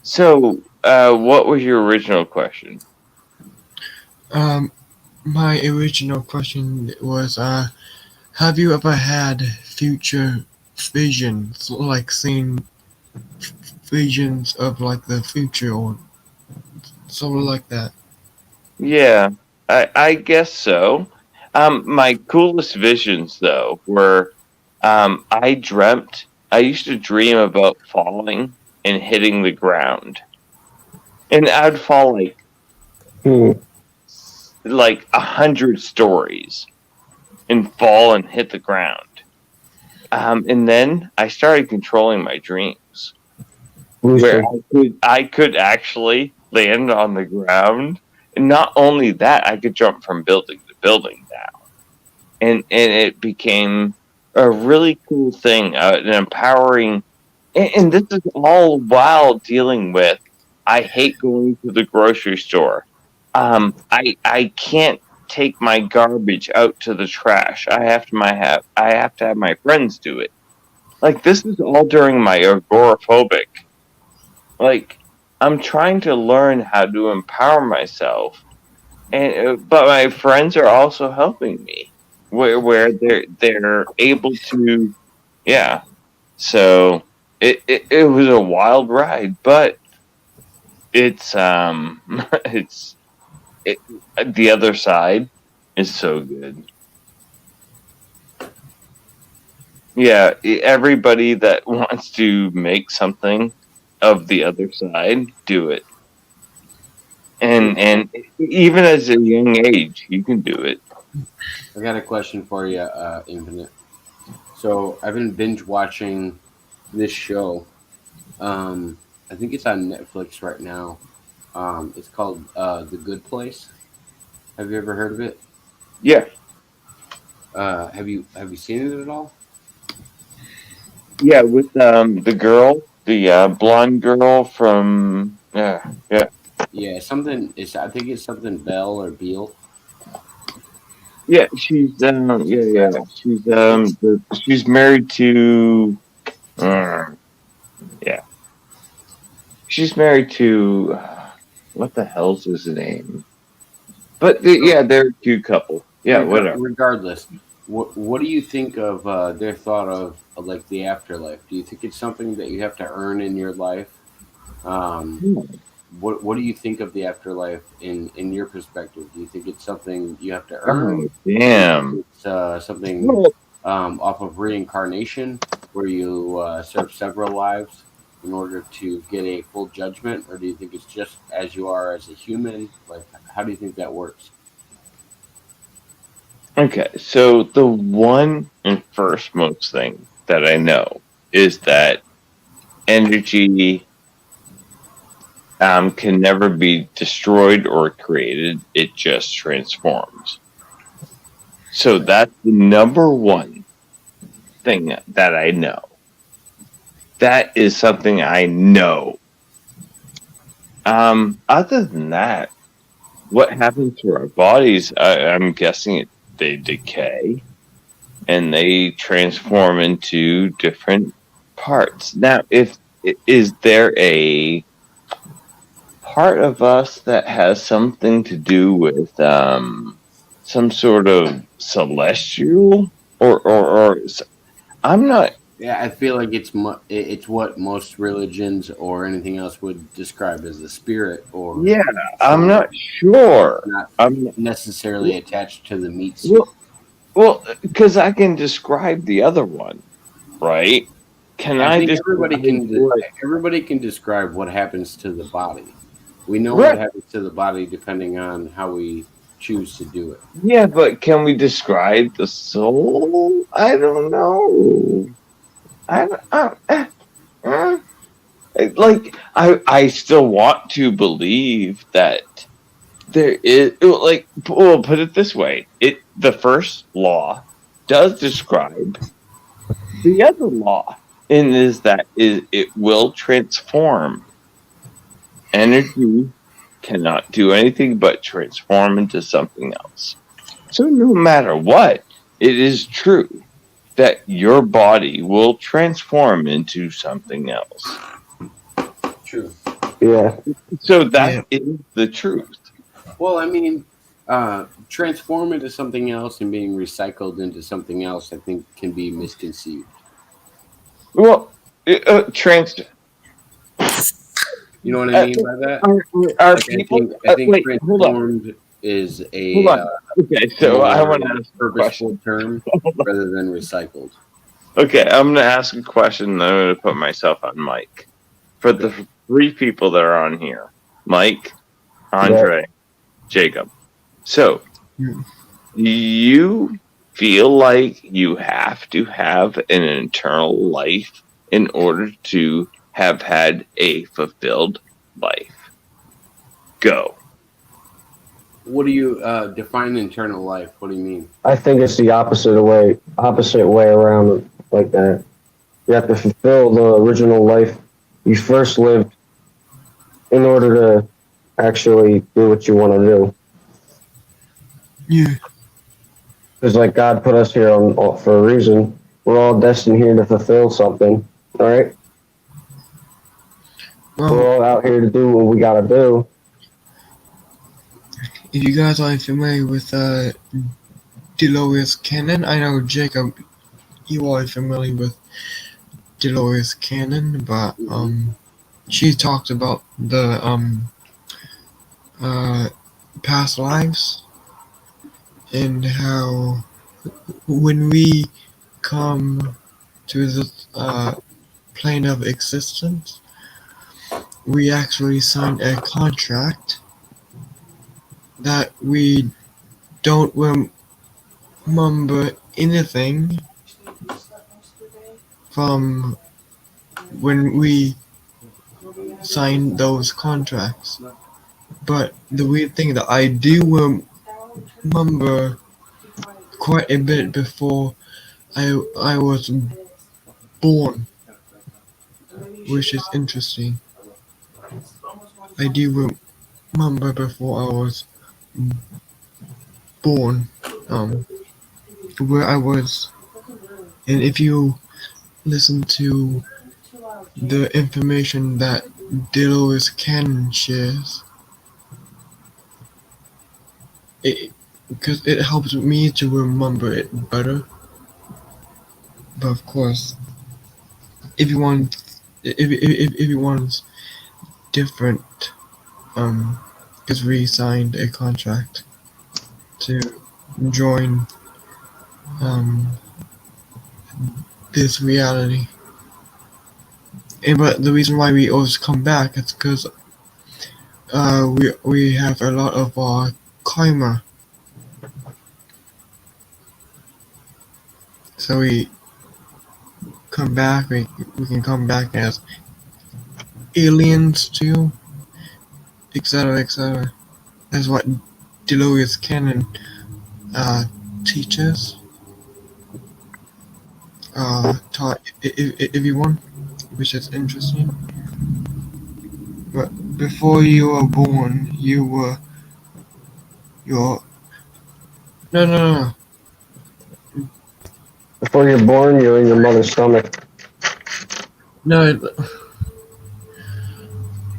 So, what was your original question? My original question was, have you ever had future visions, like seeing visions of like the future or something like that? Yeah, I guess so. My coolest visions though were, I used to dream about falling and hitting the ground, and I'd fall Hmm. like 100 stories and fall and hit the ground. And then I started controlling my dreams, where Lucid. I could actually land on the ground, and not only that, I could jump from building to building now, and it became a really cool thing, an empowering. And this is all while dealing with, I hate going to the grocery store. I can't take my garbage out to the trash. I have to have my friends do it. Like, this is all during my agoraphobic. Like, I'm trying to learn how to empower myself, and but my friends are also helping me, where they're able to, yeah. So it was a wild ride, but it's it's it, the other side is so good. Yeah, everybody that wants to make something of the other side, do it. And even as a young age, you can do it. I got a question for you, Infinite. So I've been binge watching this show. Um, I think it's on Netflix right now. It's called The Good Place. Have you ever heard of it? Yeah, Have you seen it at all? yeah. With the girl, the blonde girl from, yeah. Yeah, something. It's I think it's something Bell or Beal. Yeah, she's she's married to, uh, yeah, she's married to, what the hell's his name? But So yeah, they're a cute couple. Yeah, whatever. regardless, what do you think of their thought of like the afterlife? Do you think it's something that you have to earn in your life? Um, what do you think of the afterlife in your perspective? Do you think it's something you have to earn? Oh Do you think damn. it's something Well, off of reincarnation where you serve several lives in order to get a full judgment, or do you think it's just as you are as a human? Like, how do you think that works? okay, so the one and first most thing that I know is that energy can never be destroyed or created. It just transforms. So that's the number one thing that I know. That is something I know. Other than that, what happens to our bodies? I'm guessing they decay and they transform into different parts. Now, if is there a part of us that has something to do with some sort of celestial, or I'm not. Yeah, I feel like it's what most religions or anything else would describe as the spirit or Yeah, I'm soul, not sure. not I'm necessarily attached to the meat suit. well, well, because I can describe the other one, right? Can I I think describe what? everybody can describe what happens to the body. We know what Right. happens to the body depending on how we choose to do it. Yeah, but can we describe the soul? I don't know. I like, I still want to believe that there is, like, well, put it this way: the first law does describe the other law, and is that it will transform. Energy cannot do anything but transform into something else. So no matter what, it is true that your body will transform into something else. True. Yeah. So that is the truth. Well, I mean, transform into something else and being recycled into something else, I think, can be misconceived. Well, trans. You know what I Uh, mean by that? are Like, people? I think Wait, hold on, transformed is hold a on. Okay, so I want to more ask a purposeful question. term rather than recycled. Okay, I'm going to ask a question, and I'm going to put myself on mic. For the 3 people that are on here, Mike, Andre, Jacob. So, Hmm. do you feel like you have to have an internal life in order to have had a fulfilled life? Go. What do you define internal life? What do you mean? I think it's the opposite way around like that. You have to fulfill the original life you first lived in order to actually do what you want to do. Yeah. Because like God put us here for a reason. We're all destined here to fulfill something. All right. We're Well, all out here to do what we gotta do. if you guys are familiar with Dolores Cannon, I know Jacob, you are familiar with Dolores Cannon, but Mm-hmm. she talks about the uh past lives and how when we come to the plane of existence, we actually sign a contract that we don't remember anything from when we signed those contracts. But the weird thing that I do remember quite a bit before I was born, which is interesting. I do remember before I was born, where I was, and if you listen to the information that Dolores Cannon shares, it because it helps me to remember it better. But of course, everyone, if everyone's different, because we signed a contract to join um this reality. And but the reason why we always come back is because we have a lot of our karma, so we come back. We can come back as aliens too, etc., etc. That's what Dolores Cannon uh, teaches, taught everyone, which is interesting. But before you were born, you're no no no Before you're born, you're in your mother's stomach. no. No,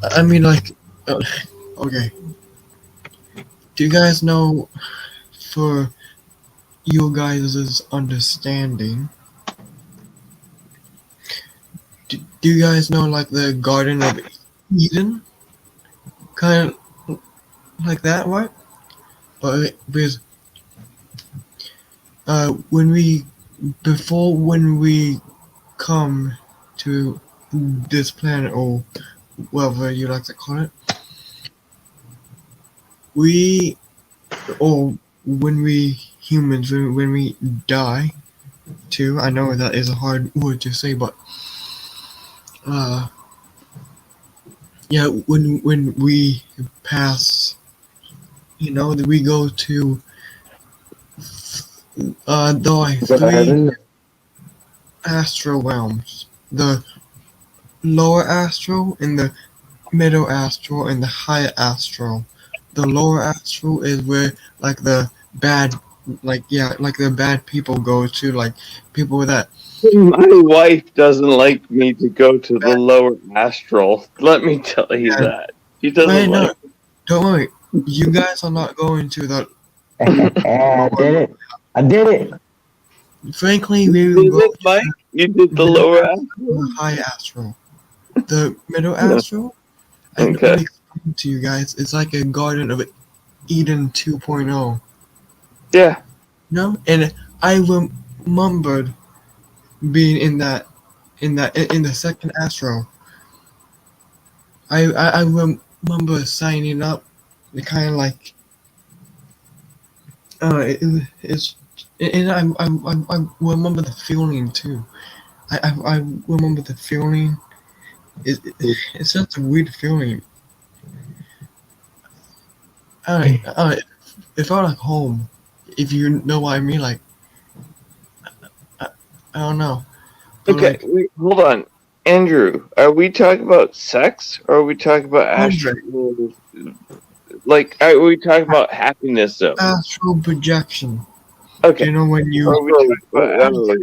I mean like, okay. Do you guys know, for you guys' understanding, do you guys know like the Garden of Eden? Kind of like that, right? But because when when we come to this planet, or whatever you like to call it, we, or when we humans, when we die too, I know that is a hard word to say, but uh yeah, when we pass, we go to the Go to three heaven. astral realms: the lower astral, and the middle astral, and the higher astral. The lower astral is where like the bad, like, yeah, like the bad people go to, like people that My wife doesn't like me to go to the lower astral. Let me tell you that. She doesn't Wait, no, like. don't worry. You guys are not going to the. I did it. I did it. Frankly, You we did will go it, to Mike? You did the middle lower astral, astral? the high astral. The middle Yeah. astral, I can Okay. only explain to you guys, it's like a Garden of Eden 2.0. Yeah. No, and I remembered being in the second astral. I remember signing up. The kind of like it's and I remember the feeling too. I remember the feeling. It's just a weird feeling. It felt like home. If you know what I mean, like I, I don't know, but Okay. like Wait, hold on. Andrew, are we talking about sex or are we talking about Andre, astral? Like, are we talking about happiness though? astral projection. Do Okay. you know when Or are we talking about,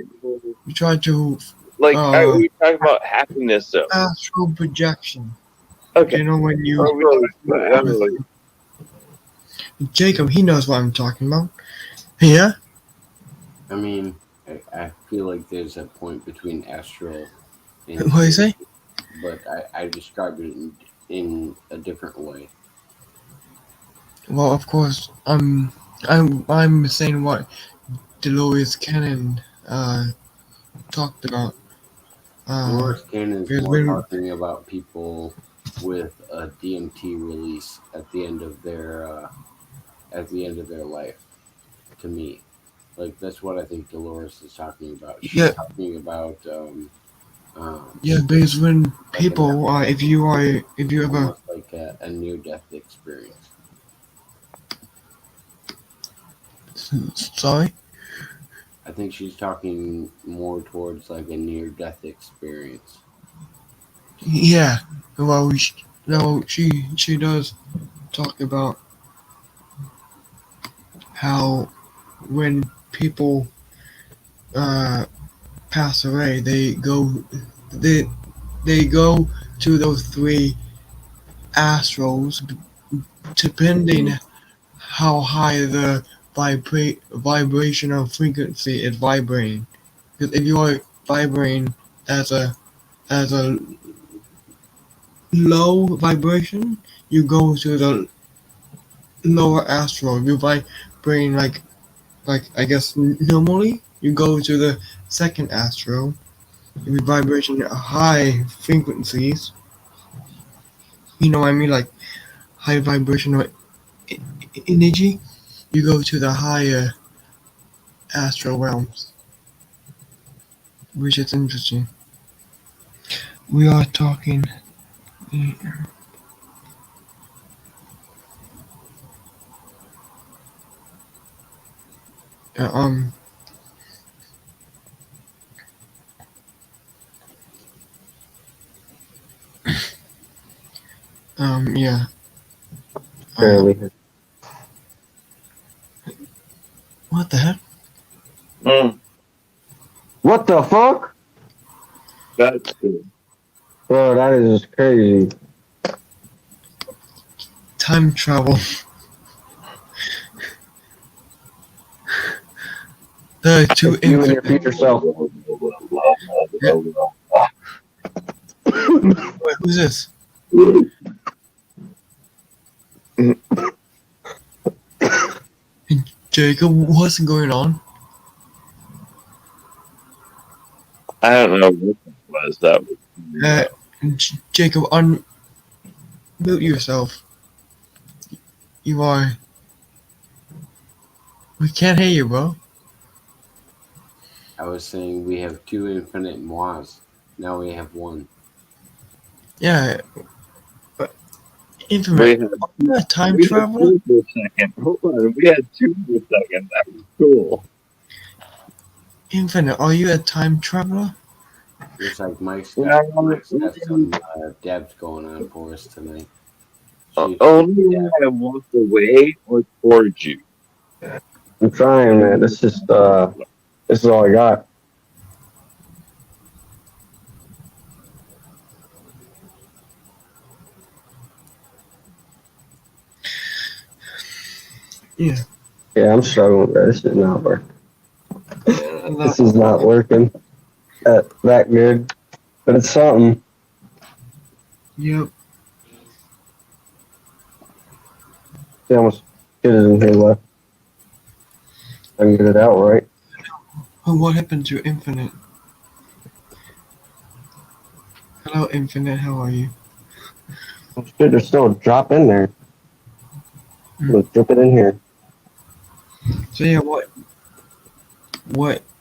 you try to like, are we talking about happiness though? astral projection? Do Okay. you know when Or are we talking about, Jacob? He knows what I'm talking about. Yeah. I mean, I feel like there's a point between astral and What do you say? but I described it in a different way. Well, of course, I'm saying what Dolores Cannon talked about. Dolores Cannon's Because more when talking about people with a DMT release at the end of their life. To me, like that's what I think Dolores is talking about. She's yeah talking about um, yeah because when like an people if you ever almost like a near death experience. sorry I think she's talking more towards like a near death experience. yeah well no she does talk about how when people uh pass away they they go to those three astrals depending how high the vibrational frequency is vibrating. Because if you are vibrating as a low vibration, you go to the lower astral. If you vibrating like I guess normally, you go to the second astral. If you vibration at high frequencies, you know what I mean, like high vibrational energy, you go to the higher astral realms, which is interesting. We are talking. Uh, um. Yeah. Barely. What the heck? What the fuck? that's cool. Bro, that is just crazy. Time travel. The two It's you and your infinite. future self. Wait, who's this? Jacob, what's going on? I don't know what that was. That was. Jacob, unmute yourself. You are. We can't hear you, bro. I was saying we have two infinite mois. Now we have one. Yeah. But infinite. We had, Are you a time we had traveler? two for a second. Hold on. We had two for a second. That was cool. Infinite, are you a time traveler? Looks like Mike's Yeah, got some debs going on for us tonight. only when I walk away or towards you. I'm trying, man. This is all I got. Yeah. Yeah, I'm struggling, bro. This is not working. And This is not working that good, but it's something. Yep. See how much shit is in here left. I can get it out right. Oh, what happened to Infinite? Hello, Infinite. How are you? Oh, shit, there's still a drop in there. Let's dip it in here. So yeah,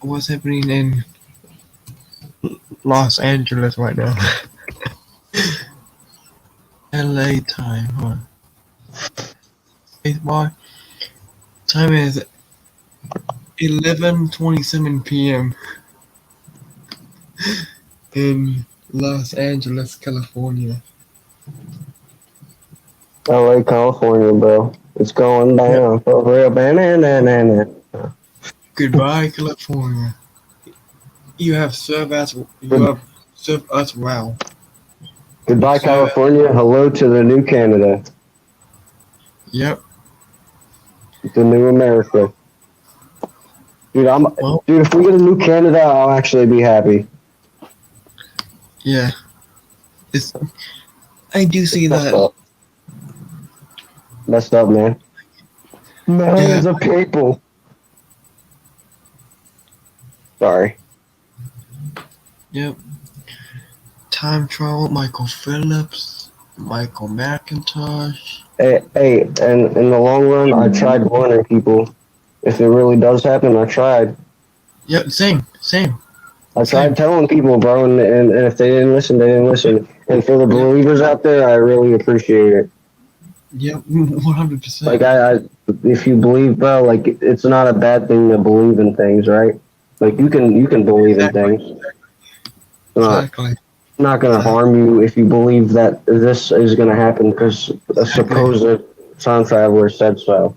what's happening in Los Angeles right now? LA time, huh? Hey, boy. Time is 11:27 p.m. in Los Angeles, California. LA, California, bro. It's going Yep. down for real. Banana. Goodbye, California. You have served us well. Goodbye, So, California. Hello to the new Canada, yep. the new America. Dude, Well, if we get a new Canada, I'll actually be happy. yeah. It's. I do see It's messed that. up. Messed up, man. Yeah. Millions of people. Sorry. Yep. Time travel. Michael Phillips. Michael McIntosh. Hey, and in the long run, I tried warning people. If it really does happen, I tried. Yep. Same. I tried telling people, bro, and if they didn't listen, they didn't listen. And for the Yep. believers out there, I really appreciate it. Yep. 100%. Like if you believe, bro, like it's not a bad thing to believe in things, right? Like you can believe in Exactly. things. Exactly. It's not gonna harm you if you believe that this is gonna happen because a Exactly. supposed time traveler said so.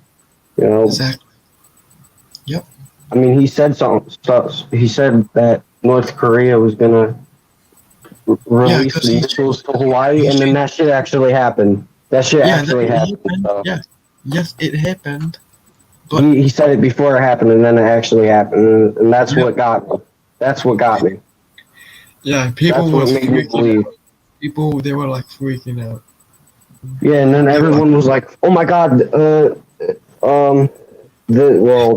You know, Exactly. Yep. I mean, he said something. He said that North Korea was gonna Yeah, release because he. missiles to Hawaii, he and then that shit actually happened. That shit yeah, that actually it happened. happened. So. Yes. Yes, it happened. But He said it before it happened, and then it actually happened, and that's yep. what got me. That's what got me. Yeah, people That's what was made me freaking believe. out. People, they were like freaking out. Yeah, and then They were like, everyone was like, "Oh my God,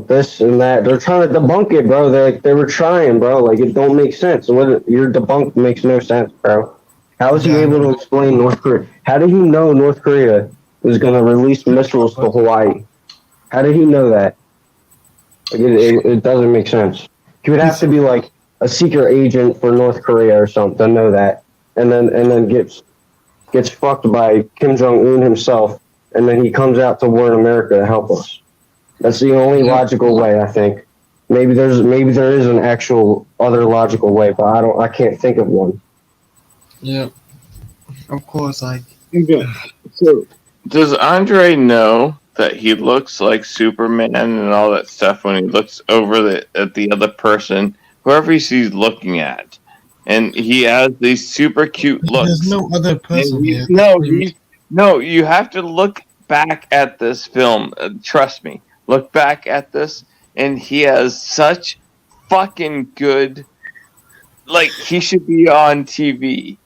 this and that." They're trying to debunk it, bro. They were trying, bro. Like it don't make sense. Your debunk makes no sense, bro. How is he yeah, able to explain North Korea? How did he know North Korea was going to release missiles to Hawaii? How did he know that? Like it doesn't make sense. He would have he's to be like a secret agent for North Korea or something to know that, and then gets fucked by Kim Jong Un himself, and then he comes out to warn America to help us. That's the only yep, logical way, I think. Maybe there is an actual other logical way, but I can't think of one. yep. Of course, like Okay. So, does Andre know that he looks like Superman and all that stuff when he looks over at the other person, whoever he's looking at, and he has these super cute there's looks? no other person And here. no, you have to look back at this film. Trust me, look back at this, and he has such fucking good. Like he should be on TV.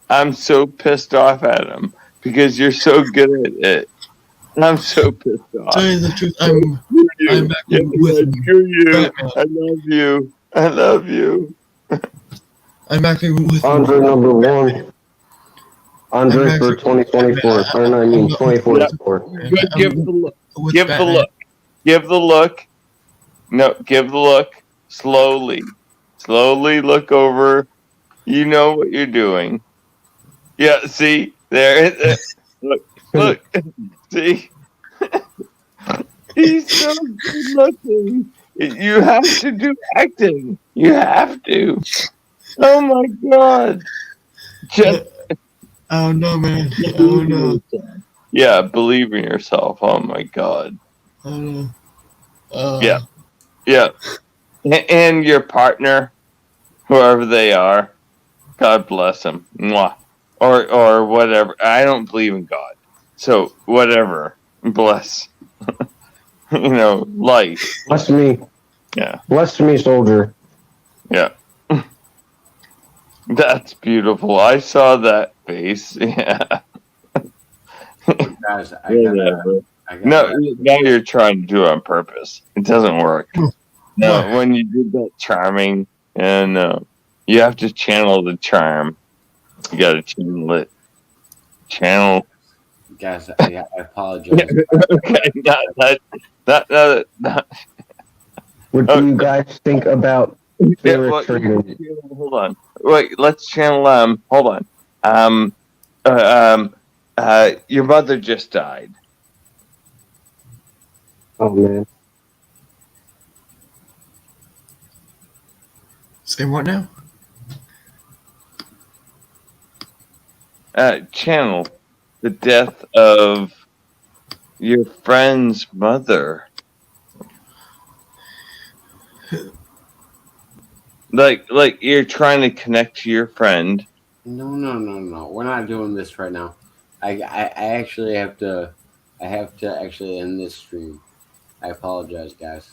I'm so pissed off at him because you're so good at it. I'm so pissed Tell off. you the truth, Screw I'm you. back Yeah, with screw you. Batman. I love you. I love you. I'm back with Andre number one. I'm Andre back for 2024. Or no, I I'm, mean I'm, 2044. Good. Give I'm the look. with Give the Batman. look. Give the look. No, give the look. Slowly. Slowly look over. You know what you're doing. Yeah, see? There it is. Look. Look. See? He's so good looking. You have to do acting. You have to. Oh my god. Just Oh no, man. Oh believe in no. yourself. Yeah, believe in yourself. Oh my god. Oh no. Yeah. Yeah. And your partner, whoever they are, God bless them. Mwah. Or whatever. I don't believe in God. So whatever. Bless. life. Bless me. Yeah. Bless me, soldier. Yeah. That's beautiful. I saw that face. Yeah. Guys, Whatever. I No, gotta. now you're trying to do it on purpose. It doesn't work. What? No, when you did that charming, and you have to channel the charm. You got to channel it. Channel. Guys, I apologize. Okay, not. What do you guys think about Yeah, favorite well, trading? hold on. Wait, let's channel. Hold on. Um, your mother just died. Oh man. Say what now? Channel the death of your friend's mother. Like you're trying to connect to your friend. No. We're not doing this right now. I actually have to. I have to actually end this stream. I apologize, guys.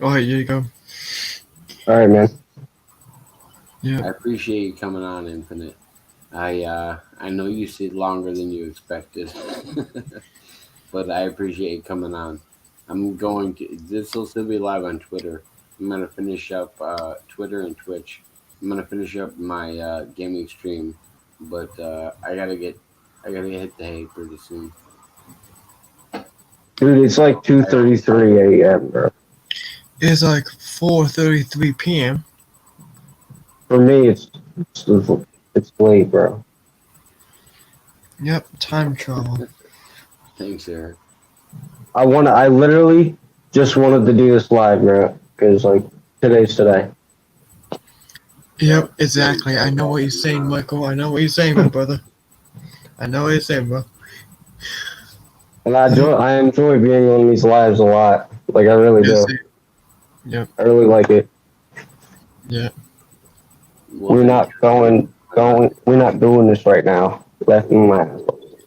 Oh, here you go. All right, man. Yeah. I appreciate you coming on, Infinite. I know you stayed longer than you expected, but I appreciate you coming on. I'm going to. This will still be live on Twitter. I'm gonna finish up Twitter and Twitch. I'm gonna finish up my gaming stream, but I gotta hit the hay pretty soon. Dude, it's like 2:33 a.m., bro. It's like 4:33 p.m. For me, it's late, bro. Yep, time travel. Thanks, Eric. I literally just wanted to do this live, bro, because like today's today. Yep, exactly. I know what you're saying, Michael. I know what you're saying, my brother. I know what you're saying, bro. And I enjoy being on these lives a lot. Like I really Yes, do. Yep. I really like it. Yeah. We're not we're not doing this right now. Left in my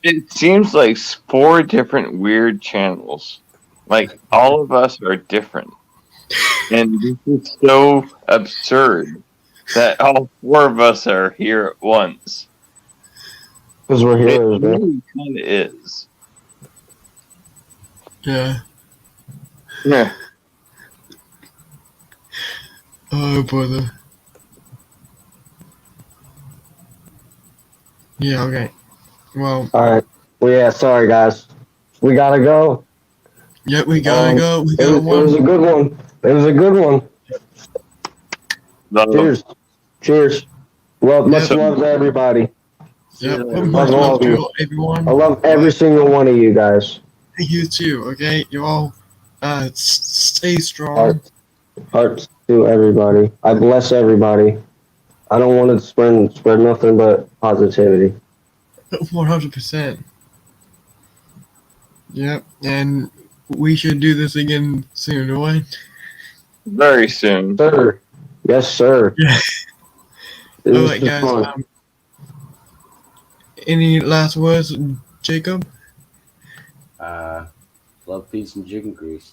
It seems like 4 different weird channels. Like all of us are different, and this is so absurd that all 4 of us are here at once. because we're It heroes, man. really kind of is. Yeah. Yeah. Oh, brother. Yeah, okay. Well, All right. Well, yeah. Sorry, guys. We gotta go. yeah, we gotta go. We It got was a one. good one. It was a good one. Cheers. Cheers. Much Yep. love to everybody. See you Yep. later. Much Love all love of you. to everyone. I love every single one of you guys. You too, okay? You all stay strong. Hearts to everybody. I bless everybody. I don't want to spread nothing but positivity. 100%. Yep. And we should do this again soon, right? Very soon. Sir. Yes, sir. Yeah. This Alright, is guys. fun. Any last words, Jacob? Love, peace, and chicken grease.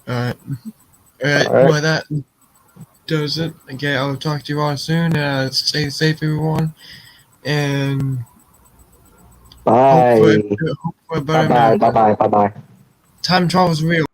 Alright. Alright. Well, that does it. Okay, I'll talk to you all soon. Stay safe, everyone. And Bye. hope for a better Bye. night. Bye. Time travel is real.